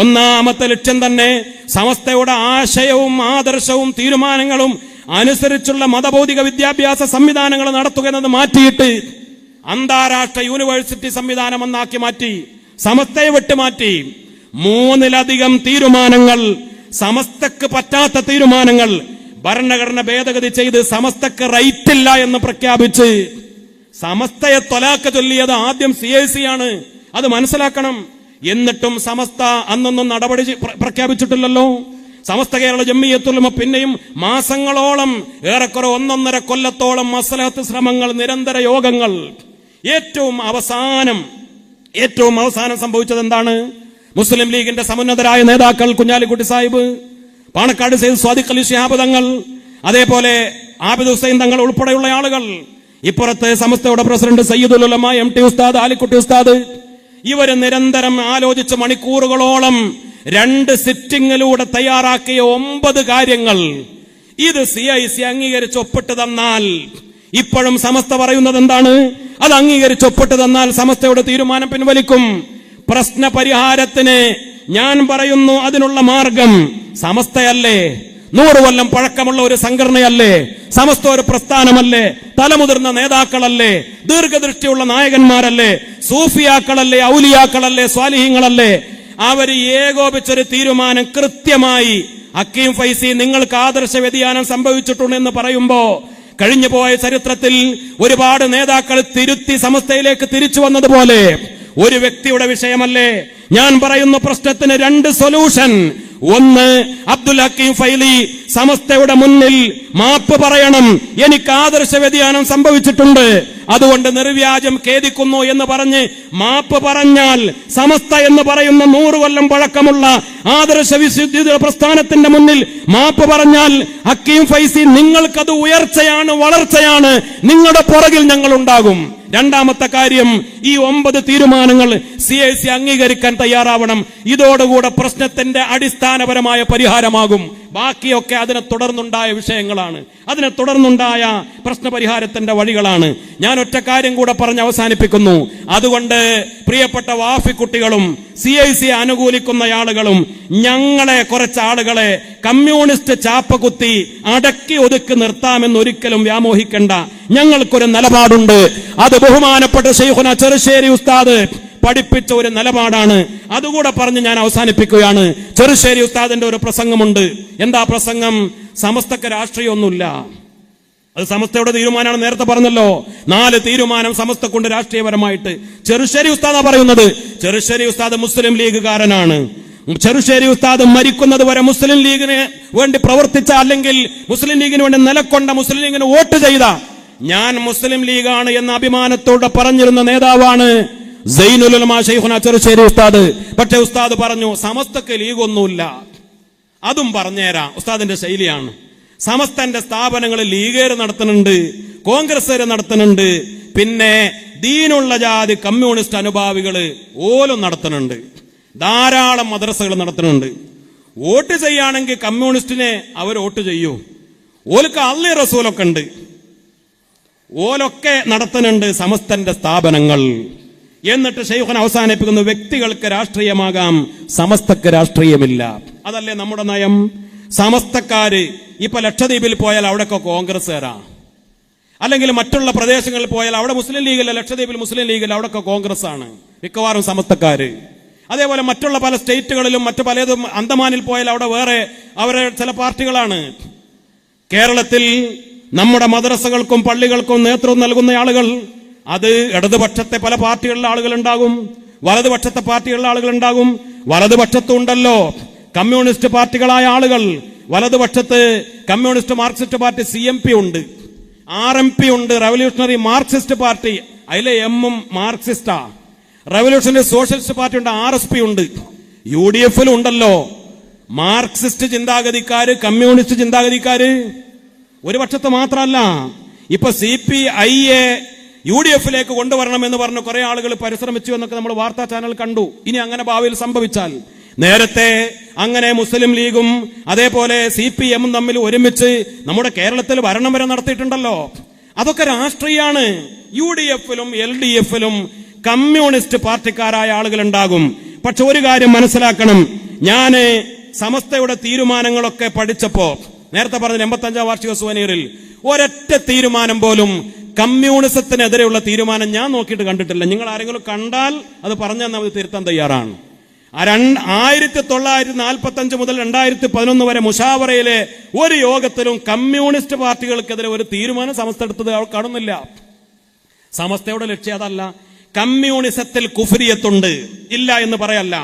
ഒന്നാമത്തെ ലക്ഷ്യം തന്നെ സമസ്തയുടെ ആശയവും ആദർശവും തീരുമാനങ്ങളും അനുസരിച്ചുള്ള മതബൗദ്ധിക വിദ്യാഭ്യാസ സംവിധാനങ്ങൾ നടത്തുക എന്നത് മാറ്റിയിട്ട് അന്താരാഷ്ട്ര യൂണിവേഴ്സിറ്റി സംവിധാനം എന്നാക്കി മാറ്റി. സമസ്തയെ വിട്ടുമാറ്റി. 3-ലധികം തീരുമാനങ്ങൾ, സമസ്തക്ക് പറ്റാത്ത തീരുമാനങ്ങൾ ഭരണഘടന ഭേദഗതി ചെയ്ത് സമസ്തക്ക് റൈറ്റില്ല എന്ന് പ്രഖ്യാപിച്ച് സമസ്തയെ ത്വലാഖ് ചൊല്ലിയത് ആദ്യം CIC ആണ്. അത് മനസ്സിലാക്കണം. എന്നിട്ടും സമസ്ത അന്നൊന്നും നടപടി പ്രഖ്യാപിച്ചിട്ടില്ലല്ലോ. സമസ്ത കേരള ജംഇയ്യത്തുൽ ഉലമ പിന്നെയും മാസങ്ങളോളം, ഏറെക്കുറെ 1.5 കൊല്ലത്തോളം മസ്ലഹത്ത് ശ്രമങ്ങൾ, നിരന്തര യോഗങ്ങൾ. ഏറ്റവും അവസാനം സംഭവിച്ചത് എന്താണ്? മുസ്ലിം ലീഗിന്റെ സമുന്നതരായ നേതാക്കൾ കുഞ്ഞാലിക്കുട്ടി സാഹിബ്, പാണക്കാട് സയ്യിദ് സ്വാദിഖ് അലി ശിഹാബ് തങ്ങൾ, അതേപോലെ ആബിദ് ഹുസൈൻ തങ്ങൾ ഉൾപ്പെടെയുള്ള ആളുകൾ, ഇപ്പുറത്ത് സമസ്തയുടെ പ്രസിഡന്റ് സയ്യിദുൽ ഉലമ MT ഉസ്താദ്, ആലിക്കുട്ടി ഉസ്താദ്, ഇവര് നിരന്തരം ആലോചിച്ച് മണിക്കൂറുകളോളം 2 സിറ്റിംഗിലൂടെ തയ്യാറാക്കിയ 9 കാര്യങ്ങൾ ഇത് CIC അംഗീകരിച്ച് ഒപ്പിട്ട് തന്നാൽ, ഇപ്പോഴും സമസ്ത പറയുന്നത് എന്താണ്? അത് അംഗീകരിച്ച് ഒപ്പിട്ട് തന്നാൽ സമസ്തയുടെ തീരുമാനം പിൻവലിക്കും. പ്രശ്ന പരിഹാരത്തിന് ഞാൻ പറയുന്നു, അതിനുള്ള മാർഗം സമസ്തയല്ലേ? 100 കൊല്ലം പഴക്കമുള്ള ഒരു സംഘടനയല്ലേ? സമസ്ത ഒരു പ്രസ്ഥാനമല്ലേ? തലമുതിർന്ന നേതാക്കളല്ലേ? ദീർഘദൃഷ്ടിയുള്ള നായകന്മാരല്ലേ? സൂഫിയാക്കളല്ലേ? ഔലിയാക്കളല്ലേ? സ്വാലിഹീങ്ങളല്ലേ? അവർ ഏകോപിച്ചൊരു തീരുമാനം കൃത്യമായി, ഹക്കീം ഫൈസി നിങ്ങൾക്ക് ആദർശ വ്യതിയാനം സംഭവിച്ചിട്ടുണ്ടെന്ന് പറയുമ്പോ, കഴിഞ്ഞുപോയ ചരിത്രത്തിൽ ഒരുപാട് നേതാക്കൾ തിരുത്തി സമസ്തയിലേക്ക് തിരിച്ചു വന്നതുപോലെ ഒരു വ്യക്തിയുടെ വിഷയമല്ലേ? ഞാൻ പറയുന്ന പ്രശ്നത്തിന് 2 സൊല്യൂഷൻ. ഒന്ന്, അബ്ദുൽ ഹക്കീം ഫൈലി സമസ്തയുടെ മുന്നിൽ മാപ്പ് പറയണം. എനിക്ക് ആദർശ വ്യതിയാനം സംഭവിച്ചിട്ടുണ്ട്, അതുകൊണ്ട് നിർവ്യാജം ഖേദിക്കുന്നു എന്ന് പറഞ്ഞ് മാപ്പ് പറഞ്ഞാൽ, സമസ്ത എന്ന് പറയുന്ന 100 കൊല്ലം പഴക്കമുള്ള ആദർശ വിശുദ്ധി പ്രസ്ഥാനത്തിന്റെ മുന്നിൽ മാപ്പ് പറഞ്ഞാൽ, ഹക്കീം ഫൈസി നിങ്ങൾക്കത് ഉയർച്ചയാണ്, വളർച്ചയാണ്, നിങ്ങളുടെ പുറകിൽ ഞങ്ങൾ ഉണ്ടാകും. രണ്ടാമത്തെ കാര്യം, ഈ 9 തീരുമാനങ്ങൾ CIC അംഗീകരിക്കാൻ തയ്യാറാവണം. ഇതോടുകൂടെ പ്രശ്നത്തിന്റെ അടിസ്ഥാനപരമായ പരിഹാരമാകും. ബാക്കിയൊക്കെ അതിനെ തുടർന്നുണ്ടായ വിഷയങ്ങളാണ്, അതിനെ തുടർന്നുണ്ടായ പ്രശ്നപരിഹാരത്തിന്റെ വഴികളാണ്. ഞാൻ ഒറ്റ കാര്യം കൂടെ പറഞ്ഞ് അവസാനിപ്പിക്കുന്നു. അതുകൊണ്ട് പ്രിയപ്പെട്ട വാഫിക്കുട്ടികളും CIC അനുകൂലിക്കുന്ന ആളുകളും ഞങ്ങളെ കുറച്ച് ആളുകളെ കമ്മ്യൂണിസ്റ്റ് ചാപ്പകുത്തി അടക്കി ഒതുക്കി നിർത്താമെന്ന് ഒരിക്കലും വ്യാമോഹിക്കണ്ട. ഞങ്ങൾക്കൊരു നിലപാടുണ്ട്. അത് ബഹുമാനപ്പെട്ട ശൈഖുന ചെറുശ്ശേരി ഉസ്താദ് പഠിപ്പിച്ച ഒരു നിലപാടാണ്. അതുകൂടെ പറഞ്ഞ് ഞാൻ അവസാനിപ്പിക്കുകയാണ്. ചെറുശ്ശേരി ഉസ്താദിന്റെ ഒരു പ്രസംഗമുണ്ട്. എന്താ പ്രസംഗം? സമസ്തക്ക് രാഷ്ട്രീയമൊന്നുമില്ല, അത് സമസ്തയുടെ തീരുമാനമാണ്. നേരത്തെ പറഞ്ഞല്ലോ, 4 തീരുമാനം സമസ്തക്കുണ്ട് രാഷ്ട്രീയപരമായിട്ട്. ചെറുശ്ശേരി ഉസ്താദാ പറയുന്നത്. ചെറുശ്ശേരി ഉസ്താദ് മുസ്ലിം ലീഗുകാരനാണ്. ചെറുശ്ശേരി ഉസ്താദ് മരിക്കുന്നത് വരെ മുസ്ലിം ലീഗിന് വേണ്ടി പ്രവർത്തിച്ച, അല്ലെങ്കിൽ മുസ്ലിം ലീഗിന് വേണ്ടി നിലക്കൊണ്ട, മുസ്ലിം ലീഗിന് വോട്ട് ചെയ്ത, ഞാൻ മുസ്ലിം ലീഗാണ് എന്ന അഭിമാനത്തോടെ പറഞ്ഞിരുന്ന നേതാവാണ് സൈനുൽ ഉലമ ശൈഖുന ചെറുശ്ശേരി ഉസ്താദ്. പക്ഷെ ഉസ്താദ് പറഞ്ഞു, സമസ്തക്ക് ലീഗൊന്നുമില്ല. അതും പറഞ്ഞുതരാം, ഉസ്താദിന്റെ ശൈലിയാണ്. സമസ്തന്റെ സ്ഥാപനങ്ങളിൽ ലീഗേര് നടത്തുന്നുണ്ട്, കോൺഗ്രസ്സുകാര് നടത്തുന്നുണ്ട്, പിന്നെ ദീനുള്ള ജാതി കമ്മ്യൂണിസ്റ്റ് അനുഭാവികള് ഓലും നടത്തുന്നുണ്ട്, ധാരാളം മദ്രസകൾ നടത്തുന്നുണ്ട്. വോട്ട് ചെയ്യുകയാണെങ്കിൽ കമ്മ്യൂണിസ്റ്റിനെ അവർ വോട്ട് ചെയ്യൂ. ഓൽക്ക് അള്ളി റസൂലൊക്കെ ഉണ്ട്, ഓലൊക്കെ നടത്തുന്നുണ്ട് സമസ്തന്റെ സ്ഥാപനങ്ങൾ. എന്നിട്ട് ശൈഖുന അവസാനിപ്പിക്കുന്നു, വ്യക്തികൾക്ക് രാഷ്ട്രീയമാകാം, സമസ്തക്ക് രാഷ്ട്രീയമില്ല. അതല്ലേ നമ്മുടെ നയം? സമസ്തക്കാര് ഇപ്പൊ ലക്ഷദ്വീപിൽ പോയാൽ അവിടെയൊക്കെ കോൺഗ്രസ്സുകാരാ, അല്ലെങ്കിൽ മറ്റുള്ള പ്രദേശങ്ങളിൽ പോയാൽ അവിടെ മുസ്ലിം ലീഗില്ല, ലക്ഷദ്വീപിൽ മുസ്ലിം ലീഗില്ല, അവിടെയൊക്കെ കോൺഗ്രസ് ആണ് മിക്കവാറും സമസ്തക്കാര്. അതേപോലെ മറ്റുള്ള പല സ്റ്റേറ്റുകളിലും മറ്റു പലതും അന്തമാനിൽ പോയാൽ അവിടെ വേറെ അവരെ ചില പാർട്ടികളാണ്. കേരളത്തിൽ നമ്മുടെ മദ്രസകൾക്കും പള്ളികൾക്കും നേതൃത്വം നൽകുന്ന ആളുകൾ അത് ഇടതുപക്ഷത്തെ പല പാർട്ടികളിലെ ആളുകൾ ഉണ്ടാകും, വലതുപക്ഷത്തെ പാർട്ടികളിലെ ആളുകൾ ഉണ്ടാകും. വലതുപക്ഷത്തുണ്ടല്ലോ കമ്മ്യൂണിസ്റ്റ് പാർട്ടികളായ ആളുകൾ, വലതുപക്ഷത്ത് കമ്മ്യൂണിസ്റ്റ് മാർക്സിസ്റ്റ് പാർട്ടി CMP ഉണ്ട്, RMP ഉണ്ട്, റവല്യൂഷണറി മാർക്സിസ്റ്റ് പാർട്ടി, അതിലെ എമ്മും മാർക്സിസ്റ്റാ. റവല്യൂഷണറി സോഷ്യലിസ്റ്റ് പാർട്ടി ഉണ്ട്, RSP ഉണ്ട്. UDF-ലും ഉണ്ടല്ലോ മാർക്സിസ്റ്റ് ചിന്താഗതിക്കാര്, കമ്മ്യൂണിസ്റ്റ് ചിന്താഗതിക്കാര്. ഒരു പക്ഷത്ത് മാത്രമല്ല, ഇപ്പൊ CPI-യെ UDF-ലേക്ക് കൊണ്ടുവരണമെന്ന് പറഞ്ഞ് കുറെ ആളുകൾ പരിശ്രമിച്ചു എന്നൊക്കെ നമ്മൾ വാർത്താ ചാനൽ കണ്ടു. ഇനി അങ്ങനെ ഭാവിയിൽ സംഭവിച്ചാൽ, നേരത്തെ അങ്ങനെ മുസ്ലിം ലീഗും അതേപോലെ CPM-ഉം തമ്മിൽ ഒരുമിച്ച് നമ്മുടെ കേരളത്തിൽ ഭരണം വരെ നടത്തിയിട്ടുണ്ടല്ലോ. അതൊക്കെ രാഷ്ട്രീയമാണ്. UDF-ലും LDF-ലും കമ്മ്യൂണിസ്റ്റ് പാർട്ടിക്കാരായ ആളുകൾ ഉണ്ടാകും. പക്ഷെ ഒരു കാര്യം മനസ്സിലാക്കണം, ഞാന് സമസ്തയുടെ തീരുമാനങ്ങളൊക്കെ പഠിച്ചപ്പോ, നേരത്തെ പറഞ്ഞ 85ാം വാർഷിക സുവനീറിൽ ഒരൊറ്റ തീരുമാനം പോലും കമ്മ്യൂണിസത്തിനെതിരെയുള്ള തീരുമാനം ഞാൻ നോക്കിയിട്ട് കണ്ടിട്ടില്ല. നിങ്ങൾ ആരെങ്കിലും കണ്ടാൽ അത് പറഞ്ഞാൽ നമ്മൾ തിരുത്താൻ തയ്യാറാണ്. 1945 മുതൽ 2011 വരെ മുഷാവറയിലെ ഒരു യോഗത്തിലും കമ്മ്യൂണിസ്റ്റ് പാർട്ടികൾക്കെതിരെ ഒരു തീരുമാനം സമസ്ത എടുത്തത് അവൾ കാണുന്നില്ല. സമസ്തയുടെ ലക്ഷ്യം അതല്ല. കമ്മ്യൂണിസത്തിൽ കുഫ്രിയത്തുണ്ട്, ഇല്ല എന്ന് പറയല്ല.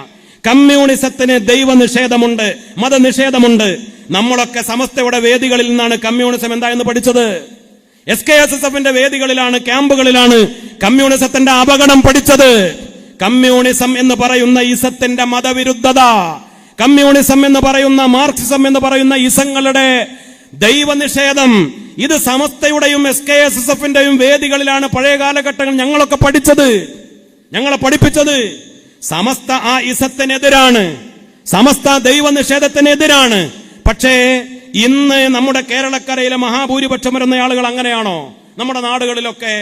കമ്മ്യൂണിസത്തിന് ദൈവനിഷേധമുണ്ട്, മതനിഷേധമുണ്ട്. നമ്മളൊക്കെ സമസ്തയുടെ വേദികളിൽ നിന്നാണ് കമ്മ്യൂണിസം എന്തായെന്ന് പഠിച്ചത്. SKSSF-ന്റെ വേദികളിലാണ്, ക്യാമ്പുകളിലാണ് കമ്മ്യൂണിസത്തിന്റെ അപകടം പഠിച്ചത്. കമ്മ്യൂണിസം എന്ന് പറയുന്ന ഇസത്തിന്റെ മതവിരുദ്ധത, കമ്മ്യൂണിസം എന്ന് പറയുന്ന മാർക്സിസം എന്ന് പറയുന്ന ഇസങ്ങളുടെ ദൈവനിഷേധം, ഇത് സമസ്തയുടെയും SKSSF-ന്റെയും വേദികളിലാണ് പഴയ കാലഘട്ടങ്ങൾ ഞങ്ങളൊക്കെ പഠിച്ചത്, ഞങ്ങളെ പഠിപ്പിച്ചത്. സമസ്ത ആ ഇസത്തിനെതിരാണ്, സമസ്ത ദൈവനിഷേധത്തിനെതിരാണ്. പക്ഷേ ഇന്ന് നമ്മുടെ കേരളക്കരയിലെ മഹാഭൂരിപക്ഷം വരുന്ന ആളുകൾ അങ്ങനെയാണോ? നമ്മുടെ നാടുകളിലൊക്കെ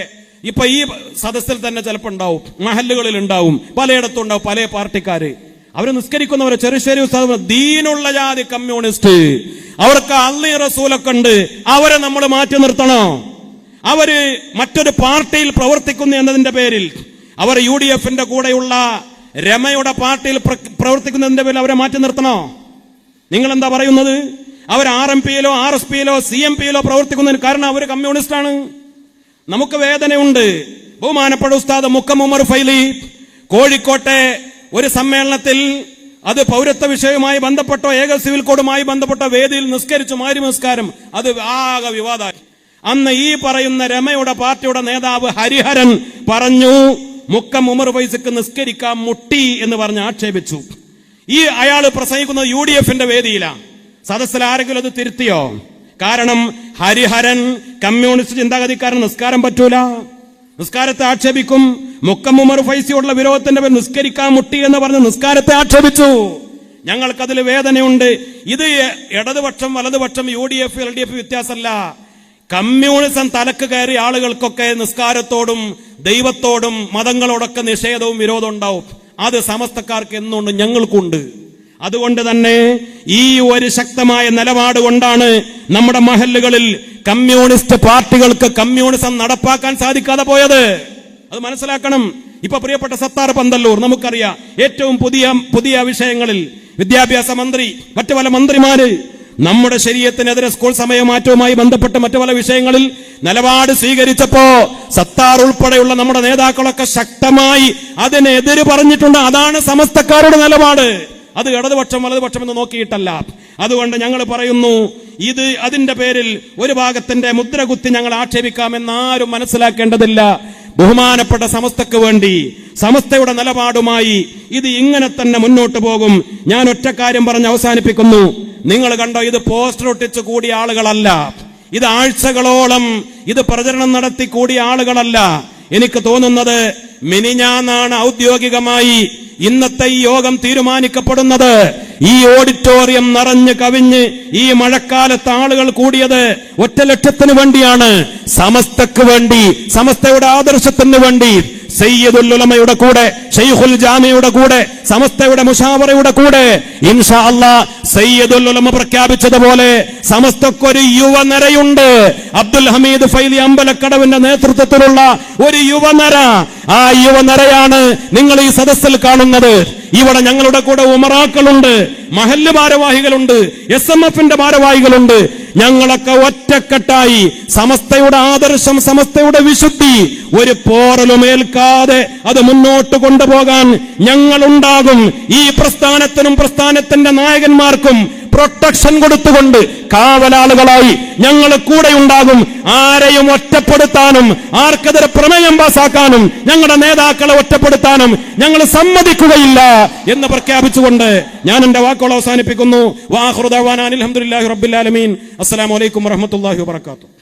ഇപ്പൊ ഈ സദസ്സിൽ തന്നെ ചിലപ്പോൾ ഉണ്ടാവും, മഹല്ലുകളിൽ ഉണ്ടാവും, പലയിടത്തും ഉണ്ടാവും പല പാർട്ടിക്കാര്. അവര് നിസ്കരിക്കുന്നവരെ ചെറുശ്ശേരി ദീനുള്ള ജാതി കമ്മ്യൂണിസ്റ്റ്, അവർക്ക് അള്ളി റസൂലൊക്കെ ഉണ്ട്, അവരെ നമ്മൾ മാറ്റി നിർത്തണോ? അവര് മറ്റൊരു പാർട്ടിയിൽ പ്രവർത്തിക്കുന്നു എന്നതിന്റെ പേരിൽ, അവർ UDF-ന്റെ കൂടെയുള്ള രമയുടെ പാർട്ടിയിൽ പ്രവർത്തിക്കുന്നതിന്റെ പേരിൽ അവരെ മാറ്റി നിർത്തണോ? നിങ്ങൾ എന്താ പറയുന്നത്? അവർ RMP-യിലോ RSP-യിലോ CMP-യിലോ പ്രവർത്തിക്കുന്നതിന് കാരണം അവർ കമ്മ്യൂണിസ്റ്റാണ്. നമുക്ക് വേദനയുണ്ട്. ബഹുമാനപ്പെട്ട ഉസ്താദ് മുക്കം ഉമർ ഫൈലി കോഴിക്കോട്ടെ ഒരു സമ്മേളനത്തിൽ, അത് പൗരത്വ വിഷയവുമായി ബന്ധപ്പെട്ടോ ഏക സിവിൽ കോഡുമായി ബന്ധപ്പെട്ട വേദിയിൽ നിസ്കരിച്ചു, മാരി നിസ്കാരം, അത് ആകെ വിവാദമായി. അന്ന് ഈ പറയുന്ന രമയുടെ പാർട്ടിയുടെ നേതാവ് ഹരിഹരൻ പറഞ്ഞു, മുക്കം ഉമർ ഫൈസിക്ക് നിസ്കരിക്കാൻ മുട്ടി എന്ന് പറഞ്ഞ് ആക്ഷേപിച്ചു. ഈ അയാള് പ്രസംഗിക്കുന്നത് UDF-ന്റെ വേദിയിലാണ്. സദസ്സിൽ ആരെങ്കിലും അത് തിരുത്തിയോ? കാരണം ഹരിഹരൻ കമ്മ്യൂണിസ്റ്റ് ചിന്താഗതിക്കാരൻ, നിസ്കാരം പറ്റൂല, നിസ്കാരത്തെ ആക്ഷേപിക്കും. മുക്കം ഉമർ ഫൈസിയോടുള്ള വിരോധത്തിന്റെ പേരിൽ നിസ്കരിക്കാൻ മുട്ടി എന്ന് പറഞ്ഞ് നിസ്കാരത്തെ ആക്ഷേപിച്ചു. ഞങ്ങൾക്കതിൽ വേദനയുണ്ട്. ഇത് ഇടതുപക്ഷം വലതുപക്ഷം UDF LDF വ്യത്യാസമല്ല. കമ്മ്യൂണിസം തലക്ക് കയറിയ ആളുകൾക്കൊക്കെ നിസ്കാരത്തോടും ദൈവത്തോടും മതങ്ങളോടൊക്കെ നിഷേധവും വിരോധവും ഉണ്ടാവും. അത് സമസ്തക്കാർക്ക് എന്നുണ്ട്, ഞങ്ങൾക്കുണ്ട്. അതുകൊണ്ട് തന്നെ ഈ ഒരു ശക്തമായ നിലപാട് കൊണ്ടാണ് നമ്മുടെ മഹല്ലുകളിൽ കമ്മ്യൂണിസ്റ്റ് പാർട്ടികൾക്ക് കമ്മ്യൂണിസം നടപ്പാക്കാൻ സാധിക്കാതെ പോയത്. അത് മനസ്സിലാക്കണം. ഇപ്പൊ പ്രിയപ്പെട്ട സത്താർ പന്തല്ലൂർ, നമുക്കറിയാം, ഏറ്റവും പുതിയ വിഷയങ്ങളിൽ വിദ്യാഭ്യാസ മന്ത്രി, മറ്റു പല മന്ത്രിമാര് നമ്മുടെ ശരീഅത്തിനെതിരെ സ്കൂൾ സമയമാറ്റവുമായി ബന്ധപ്പെട്ട് മറ്റു പല വിഷയങ്ങളിൽ നിലപാട് സ്വീകരിച്ചപ്പോ സത്താർ ഉൾപ്പെടെയുള്ള നമ്മുടെ നേതാക്കളൊക്കെ ശക്തമായി അതിനെതിര് പറഞ്ഞിട്ടുണ്ട്. അതാണ് സമസ്തക്കാരുടെ നിലപാട്. അത് ഇടതുപക്ഷം വലതുപക്ഷം എന്ന് നോക്കിയിട്ടല്ല. അതുകൊണ്ട് ഞങ്ങൾ പറയുന്നു, ഇത് അതിന്റെ പേരിൽ ഒരു ഭാഗത്തിന്റെ മുദ്ര കുത്തി ഞങ്ങൾ ആക്ഷേപിക്കാമെന്നാരും മനസ്സിലാക്കേണ്ടതില്ല. ബഹുമാനപ്പെട്ട സമസ്തക്ക് വേണ്ടി, സമസ്തയുടെ നിലപാടുമായി ഇത് ഇങ്ങനെ തന്നെ മുന്നോട്ട് പോകും. ഞാൻ ഒറ്റ കാര്യം പറഞ്ഞ് അവസാനിപ്പിക്കുന്നു. നിങ്ങൾ കണ്ടോ, ഇത് പോസ്റ്റർ ഒട്ടിച്ച് കൂടിയ ആളുകളല്ല, ഇത് ആഴ്ചകളോളം ഇത് പ്രചരണം നടത്തി കൂടിയ ആളുകളല്ല. എനിക്ക് തോന്നുന്നത് മിനിഞ്ഞാന്നാണ് ഔദ്യോഗികമായി ഇന്നത്തെ ഈ യോഗം തീരുമാനിക്കപ്പെടുന്നത്. ഈ ഓഡിറ്റോറിയം നിറഞ്ഞു കവിഞ്ഞ് ഈ മഴക്കാലത്ത് ആളുകൾ കൂടിയത് ഒറ്റ ലക്ഷ്യത്തിന് വേണ്ടിയാണ്, സമസ്തക്ക് വേണ്ടി, സമസ്തയുടെ ആദർശത്തിന് വേണ്ടി, സയ്യിദുൽ ഉലമയുടെ കൂടെ, ശൈഖുൽ ജാമിയുടെ കൂടെ, സമസ്തയുടെ മുശാവറയുടെ കൂടെ ഇൻഷാ അല്ലാഹ് സയ്യിദുൽ ഉലമ പ്രഖ്യാപിച്ചതുപോലെ സമസ്തക്കൊരു യുവനരയുണ്ട്. അബ്ദുൽ ഹമീദ് ഫൈലി അമ്പലക്കടവിന്റെ നേതൃത്വത്തിലുള്ള ഒരു യുവനര. ആ യുവനരയാണ് നിങ്ങൾ ഈ സദസ്സിൽ കാണുന്നത്. ഇവിടെ ഞങ്ങളുടെ കൂടെ ഉമറാക്കളുണ്ട്, മഹല്ല് ഭാരവാഹികളുണ്ട്, SMF-ന്റെ ഭാരവാഹികളുണ്ട്. ഞങ്ങളൊക്കെ ഒറ്റക്കെട്ടായി സമസ്തയുടെ ആദർശം, സമസ്തയുടെ വിശുദ്ധി ഒരു പോറലുമേൽക്കാതെ അത് മുന്നോട്ട് കൊണ്ടുപോകാൻ ഞങ്ങളുണ്ടാകും. ഈ പ്രസ്ഥാനത്തിനും പ്രസ്ഥാനത്തിന്റെ നായകന്മാർക്കും പ്രൊട്ടക്ഷൻ കൊടുത്തുകൊണ്ട് കാവലാളുകളായി ഞങ്ങൾ കൂടെ ഉണ്ടാകും. ആരെയും ഒറ്റപ്പെടുത്താനും ആർക്കെതിരെ പ്രമേയം പാസാക്കാനും ഞങ്ങളുടെ നേതാക്കളെ ഒറ്റപ്പെടുത്താനും ഞങ്ങൾ സമ്മതിക്കുകയില്ല എന്ന് പ്രഖ്യാപിച്ചുകൊണ്ട് ഞാൻ എന്റെ വാക്കുകൾ അവസാനിപ്പിക്കുന്നു. വാഖിറു ദഅ്വാനാ അൽഹംദുലില്ലാഹി റബ്ബിൽ ആലമീൻ. അസ്സലാമു അലൈക്കും വറഹ്മത്തുള്ളാഹി വബറകാതുഹു.